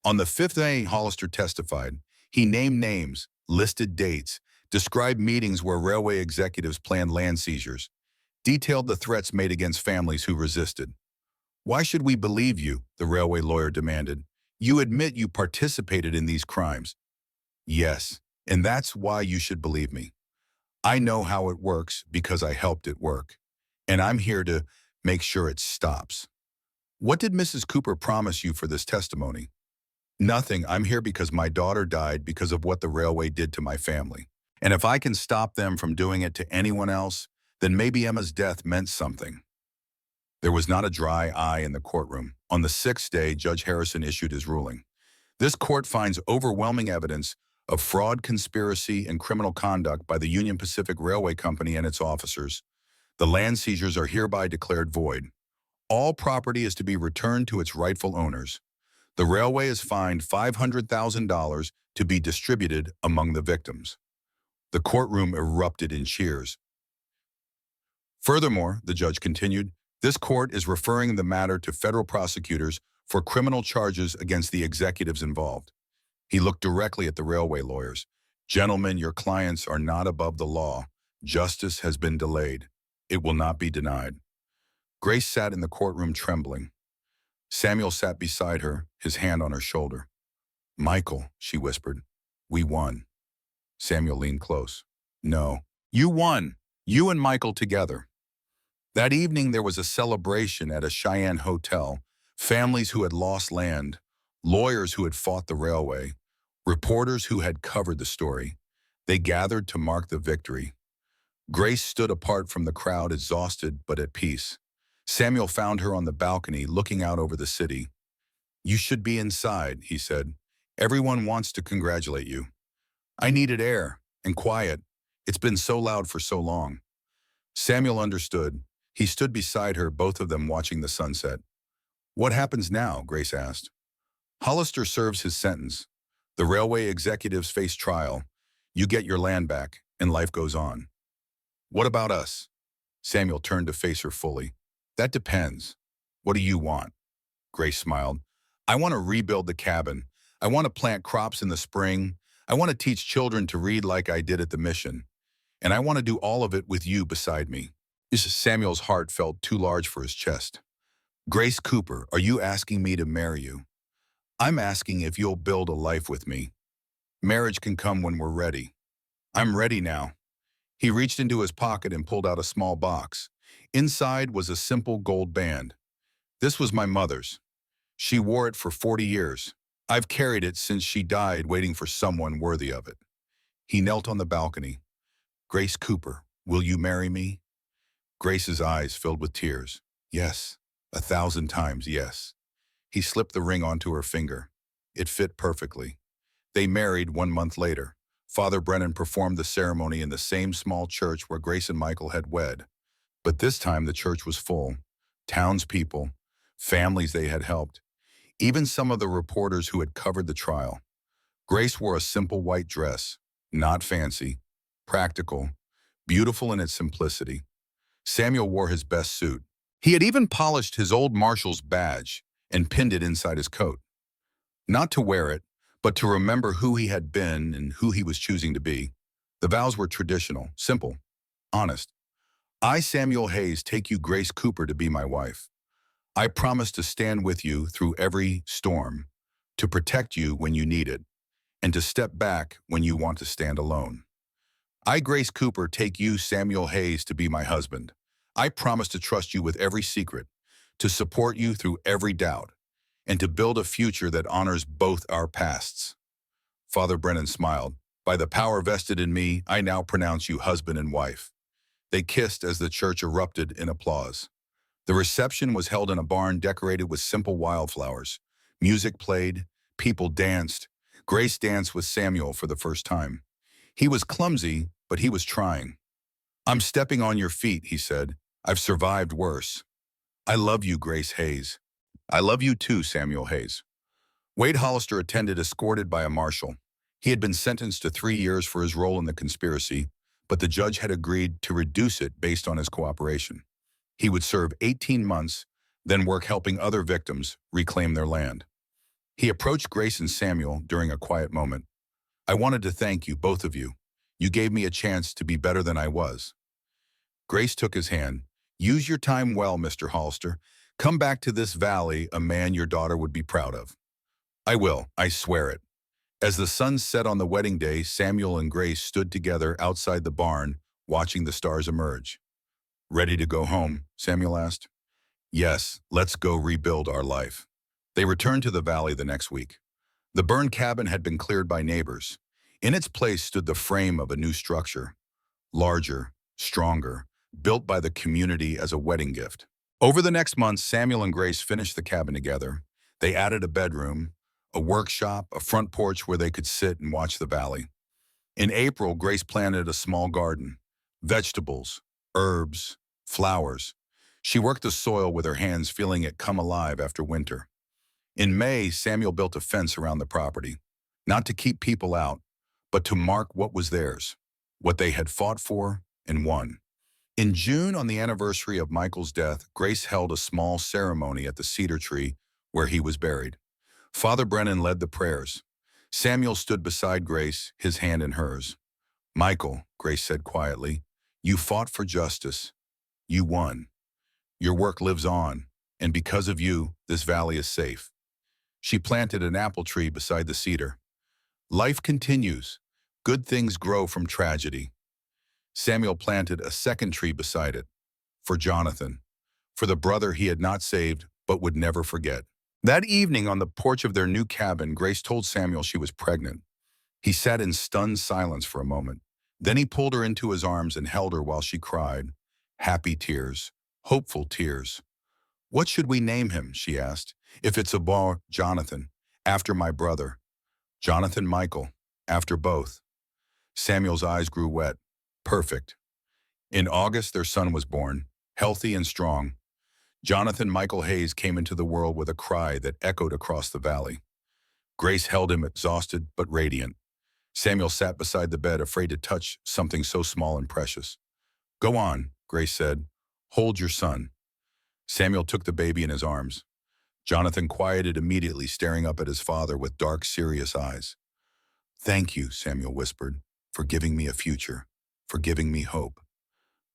On the 5th day, Hollister testified. He named names, listed dates, described meetings where railway executives planned land seizures, detailed the threats made against families who resisted. Why should we believe you? The railway lawyer demanded. You admit you participated in these crimes. Yes, and that's why you should believe me. I know how it works because I helped it work, and I'm here to make sure it stops. What did Mrs. Cooper promise you for this testimony? Nothing. I'm here because my daughter died because of what the railway did to my family. And if I can stop them from doing it to anyone else, then maybe Emma's death meant something. There was not a dry eye in the courtroom. On the 6th day, Judge Harrison issued his ruling. This court finds overwhelming evidence of fraud, conspiracy, and criminal conduct by the Union Pacific Railway Company and its officers. The land seizures are hereby declared void. All property is to be returned to its rightful owners. The railway is fined $500,000 to be distributed among the victims. The courtroom erupted in cheers. Furthermore, the judge continued, this court is referring the matter to federal prosecutors for criminal charges against the executives involved. He looked directly at the railway lawyers. Gentlemen, your clients are not above the law. Justice has been delayed. It will not be denied. Grace sat in the courtroom trembling. Samuel sat beside her, his hand on her shoulder. Michael, she whispered, we won. Samuel leaned close. No, you won. You and Michael together. That evening there was a celebration at a Cheyenne hotel. Families who had lost land, lawyers who had fought the railway, reporters who had covered the story. They gathered to mark the victory. Grace stood apart from the crowd, exhausted but at peace. Samuel found her on the balcony, looking out over the city. You should be inside, he said. Everyone wants to congratulate you. I needed air and quiet. It's been so loud for so long. Samuel understood. He stood beside her, both of them watching the sunset. What happens now? Grace asked. Hollister serves his sentence. The railway executives face trial. You get your land back, and life goes on. What about us? Samuel turned to face her fully. That depends. What do you want? Grace smiled. I want to rebuild the cabin. I want to plant crops in the spring. I want to teach children to read like I did at the mission. And I want to do all of it with you beside me. Samuel's heart felt too large for his chest. Grace Cooper, are you asking me to marry you? I'm asking if you'll build a life with me. Marriage can come when we're ready. I'm ready now. He reached into his pocket and pulled out a small box. Inside was a simple gold band. This was my mother's. She wore it for 40 years. I've carried it since she died, waiting for someone worthy of it. He knelt on the balcony. Grace Cooper, will you marry me? Grace's eyes filled with tears. Yes, 1,000 times yes. He slipped the ring onto her finger. It fit perfectly. They married 1 month later. Father Brennan performed the ceremony in the same small church where Grace and Michael had wed. But this time the church was full. Townspeople, families they had helped, even some of the reporters who had covered the trial. Grace wore a simple white dress, not fancy, practical, beautiful in its simplicity. Samuel wore his best suit. He had even polished his old marshal's badge and pinned it inside his coat. Not to wear it, but to remember who he had been and who he was choosing to be. The vows were traditional, simple, honest. I, Samuel Hayes, take you, Grace Cooper, to be my wife. I promise to stand with you through every storm, to protect you when you need it, and to step back when you want to stand alone. I, Grace Cooper, take you, Samuel Hayes, to be my husband. I promise to trust you with every secret, to support you through every doubt, and to build a future that honors both our pasts. Father Brennan smiled. By the power vested in me, I now pronounce you husband and wife. They kissed as the church erupted in applause. The reception was held in a barn decorated with simple wildflowers. Music played, people danced. Grace danced with Samuel for the first time. He was clumsy, but he was trying. I'm stepping on your feet, he said. I've survived worse. I love you, Grace Hayes. I love you too, Samuel Hayes. Wade Hollister attended, escorted by a marshal. He had been sentenced to 3 years for his role in the conspiracy, but the judge had agreed to reduce it based on his cooperation. He would serve 18 months, then work helping other victims reclaim their land. He approached Grace and Samuel during a quiet moment. I wanted to thank you, both of you. You gave me a chance to be better than I was. Grace took his hand. Use your time well, Mr. Hollister. Come back to this valley, a man your daughter would be proud of. I will, I swear it. As the sun set on the wedding day, Samuel and Grace stood together outside the barn, watching the stars emerge. Ready to go home? Samuel asked. Yes, let's go rebuild our life. They returned to the valley the next week. The burned cabin had been cleared by neighbors. In its place stood the frame of a new structure, larger, stronger, built by the community as a wedding gift. Over the next month, Samuel and Grace finished the cabin together. They added a bedroom, a workshop, a front porch where they could sit and watch the valley. In April, Grace planted a small garden, vegetables, herbs, flowers. She worked the soil with her hands, feeling it come alive after winter. In May, Samuel built a fence around the property, not to keep people out, but to mark what was theirs, what they had fought for and won. In June, on the anniversary of Michael's death, Grace held a small ceremony at the cedar tree where he was buried. Father Brennan led the prayers. Samuel stood beside Grace, his hand in hers. Michael, Grace said quietly, you fought for justice. You won. Your work lives on, and because of you, this valley is safe. She planted an apple tree beside the cedar. Life continues. Good things grow from tragedy. Samuel planted a second tree beside it, for Jonathan, for the brother he had not saved but would never forget. That evening on the porch of their new cabin, Grace told Samuel she was pregnant. He sat in stunned silence for a moment. Then he pulled her into his arms and held her while she cried. Happy tears, hopeful tears. What should we name him, she asked. If it's a boy, Jonathan, after my brother. Jonathan Michael. After both. Samuel's eyes grew wet. Perfect. In August, their son was born, healthy and strong. Jonathan Michael Hayes came into the world with a cry that echoed across the valley. Grace held him exhausted but radiant. Samuel sat beside the bed, afraid to touch something so small and precious. "Go on," Grace said. "Hold your son." Samuel took the baby in his arms. Jonathan quieted immediately, staring up at his father with dark, serious eyes. "Thank you," Samuel whispered, "for giving me a future, for giving me hope."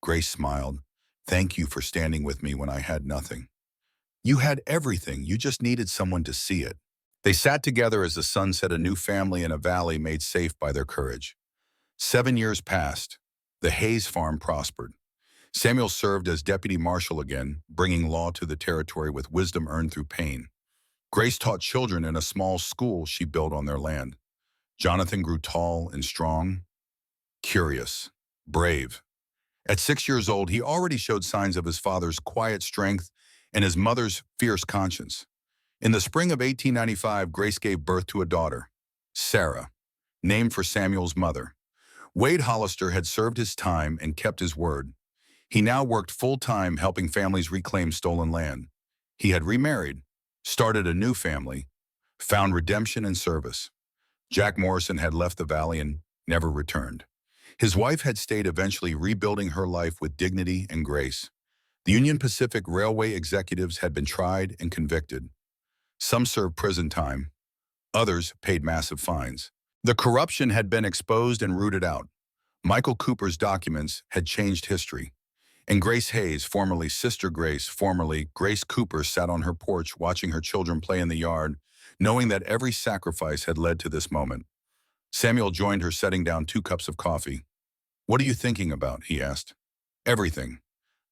Grace smiled. "Thank you for standing with me when I had nothing. You had everything, you just needed someone to see it." They sat together as the sun set, a new family in a valley made safe by their courage. 7 years passed. The Hayes farm prospered. Samuel served as deputy marshal again, bringing law to the territory with wisdom earned through pain. Grace taught children in a small school she built on their land. Jonathan grew tall and strong, curious, brave. At 6 years old, he already showed signs of his father's quiet strength and his mother's fierce conscience. In the spring of 1895, Grace gave birth to a daughter, Sarah, named for Samuel's mother. Wade Hollister had served his time and kept his word. He now worked full-time helping families reclaim stolen land. He had remarried, started a new family, found redemption and service. Jack Morrison had left the valley and never returned. His wife had stayed, eventually rebuilding her life with dignity and grace. The Union Pacific Railway executives had been tried and convicted. Some served prison time. Others paid massive fines. The corruption had been exposed and rooted out. Michael Cooper's documents had changed history. And Grace Hayes, formerly Sister Grace, formerly Grace Cooper, sat on her porch watching her children play in the yard, knowing that every sacrifice had led to this moment. Samuel joined her, setting down 2 cups of coffee. "What are you thinking about?" he asked. "Everything.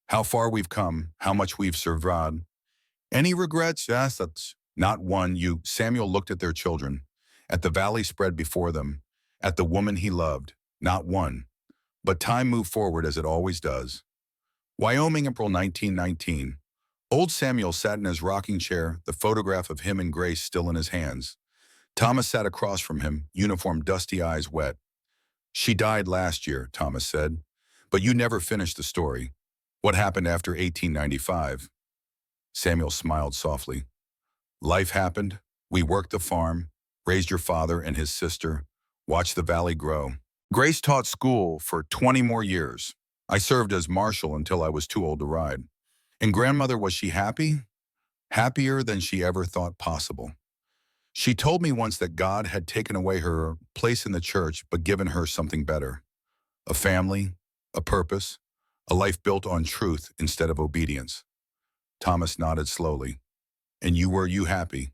How far we've come, how much we've survived. Any regrets?" "Yes, that's not one." Samuel looked at their children, at the valley spread before them, at the woman he loved. "Not one." But time moved forward as it always does. Wyoming, April 1919. Old Samuel sat in his rocking chair, the photograph of him and Grace still in his hands. Thomas sat across from him, uniform, dusty, eyes wet. "She died last year," Thomas said. "But you never finished the story. What happened after 1895? Samuel smiled softly. "Life happened. We worked the farm, raised your father and his sister, watched the valley grow. Grace taught school for 20 more years. I served as marshal until I was too old to ride. And grandmother, was she happy? Happier than she ever thought possible. She told me once that God had taken away her place in the church but given her something better. A family, a purpose, a life built on truth instead of obedience." Thomas nodded slowly. "And you happy?"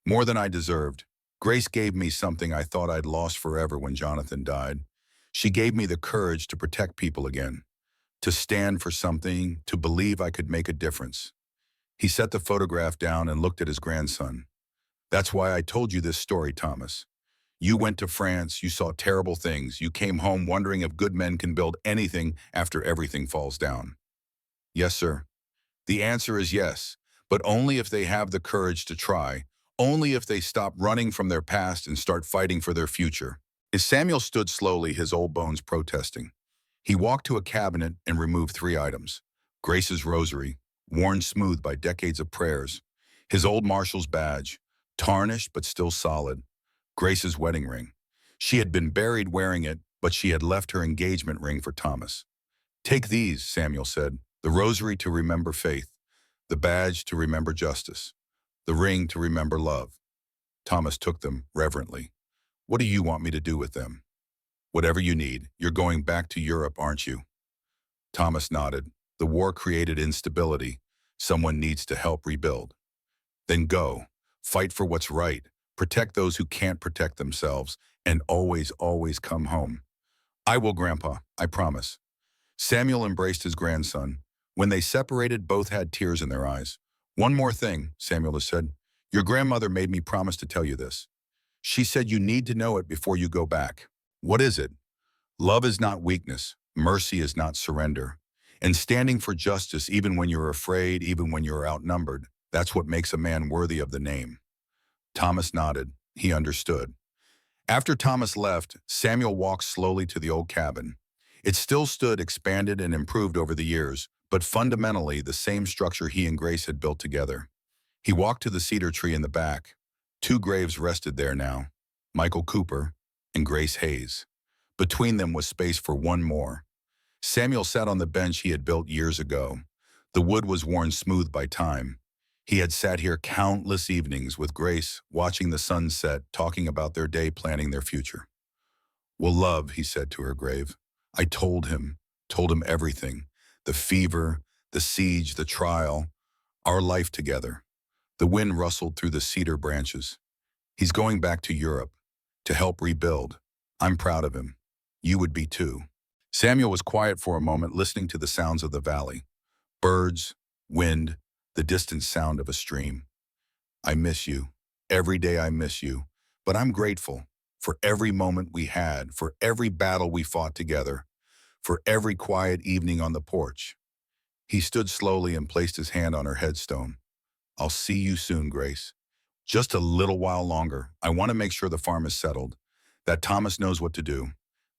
"More than I deserved. Grace gave me something I thought I'd lost forever when Jonathan died. She gave me the courage to protect people again, to stand for something, to believe I could make a difference." He set the photograph down and looked at his grandson. "That's why I told you this story, Thomas. You went to France, you saw terrible things, you came home wondering if good men can build anything after everything falls down." "Yes, sir." "The answer is yes, but only if they have the courage to try, only if they stop running from their past and start fighting for their future." As Samuel stood slowly, his old bones protesting, he walked to a cabinet and removed 3 items. Grace's rosary, worn smooth by decades of prayers. His old marshal's badge, tarnished but still solid. Grace's wedding ring. She had been buried wearing it, but she had left her engagement ring for Thomas. "Take these," Samuel said. "The rosary to remember faith, the badge to remember justice, the ring to remember love." Thomas took them reverently. "What do you want me to do with them?" "Whatever you need. You're going back to Europe, aren't you?" Thomas nodded. "The war created instability. Someone needs to help rebuild." "Then go. Fight for what's right. Protect those who can't protect themselves. And always, always come home." "I will, Grandpa. I promise." Samuel embraced his grandson. When they separated, both had tears in their eyes. "One more thing," Samuel said. "Your grandmother made me promise to tell you this. She said you need to know it before you go back." "What is it?" "Love is not weakness. Mercy is not surrender. And standing for justice even when you're afraid, even when you're outnumbered, that's what makes a man worthy of the name." Thomas nodded. He understood. After Thomas left, Samuel walked slowly to the old cabin. It still stood expanded and improved over the years, but fundamentally the same structure he and Grace had built together. He walked to the cedar tree in the back. Two graves rested there now, Michael Cooper and Grace Hayes. Between them was space for one more. Samuel sat on the bench he had built years ago. The wood was worn smooth by time. He had sat here countless evenings with Grace, watching the sun set, talking about their day, planning their future. "Well, love," he said to her grave. "I told him everything. The fever, the siege, the trial, our life together." The wind rustled through the cedar branches. "He's going back to Europe to help rebuild. I'm proud of him. You would be too." Samuel was quiet for a moment, listening to the sounds of the valley. Birds, wind, the distant sound of a stream. "I miss you. Every day I miss you. But I'm grateful for every moment we had, for every battle we fought together, for every quiet evening on the porch." He stood slowly and placed his hand on her headstone. "I'll see you soon, Grace. Just a little while longer. I want to make sure the farm is settled, that Thomas knows what to do.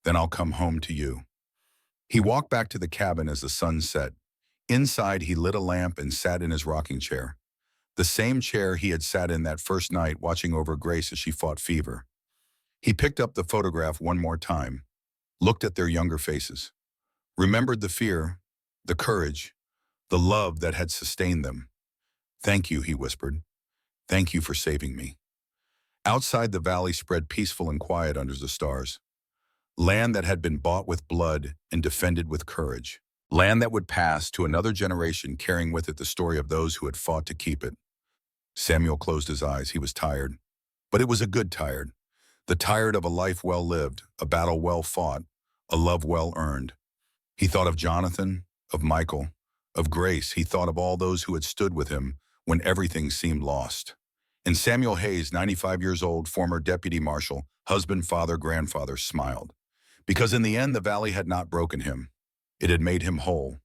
Then I'll come home to you." He walked back to the cabin as the sun set. Inside, he lit a lamp and sat in his rocking chair. The same chair he had sat in that first night, watching over Grace as she fought fever. He picked up the photograph one more time, looked at their younger faces, remembered the fear, the courage, the love that had sustained them. "Thank you," he whispered. "Thank you for saving me." Outside, the valley spread peaceful and quiet under the stars. Land that had been bought with blood and defended with courage. Land that would pass to another generation, carrying with it the story of those who had fought to keep it. Samuel closed his eyes. He was tired, but it was a good tired. The tired of a life well lived, a battle well fought, a love well earned. He thought of Jonathan, of Michael, of Grace. He thought of all those who had stood with him when everything seemed lost. And Samuel Hayes, 95 years old, former deputy marshal, husband, father, grandfather, smiled. Because in the end, the valley had not broken him. It had made him whole.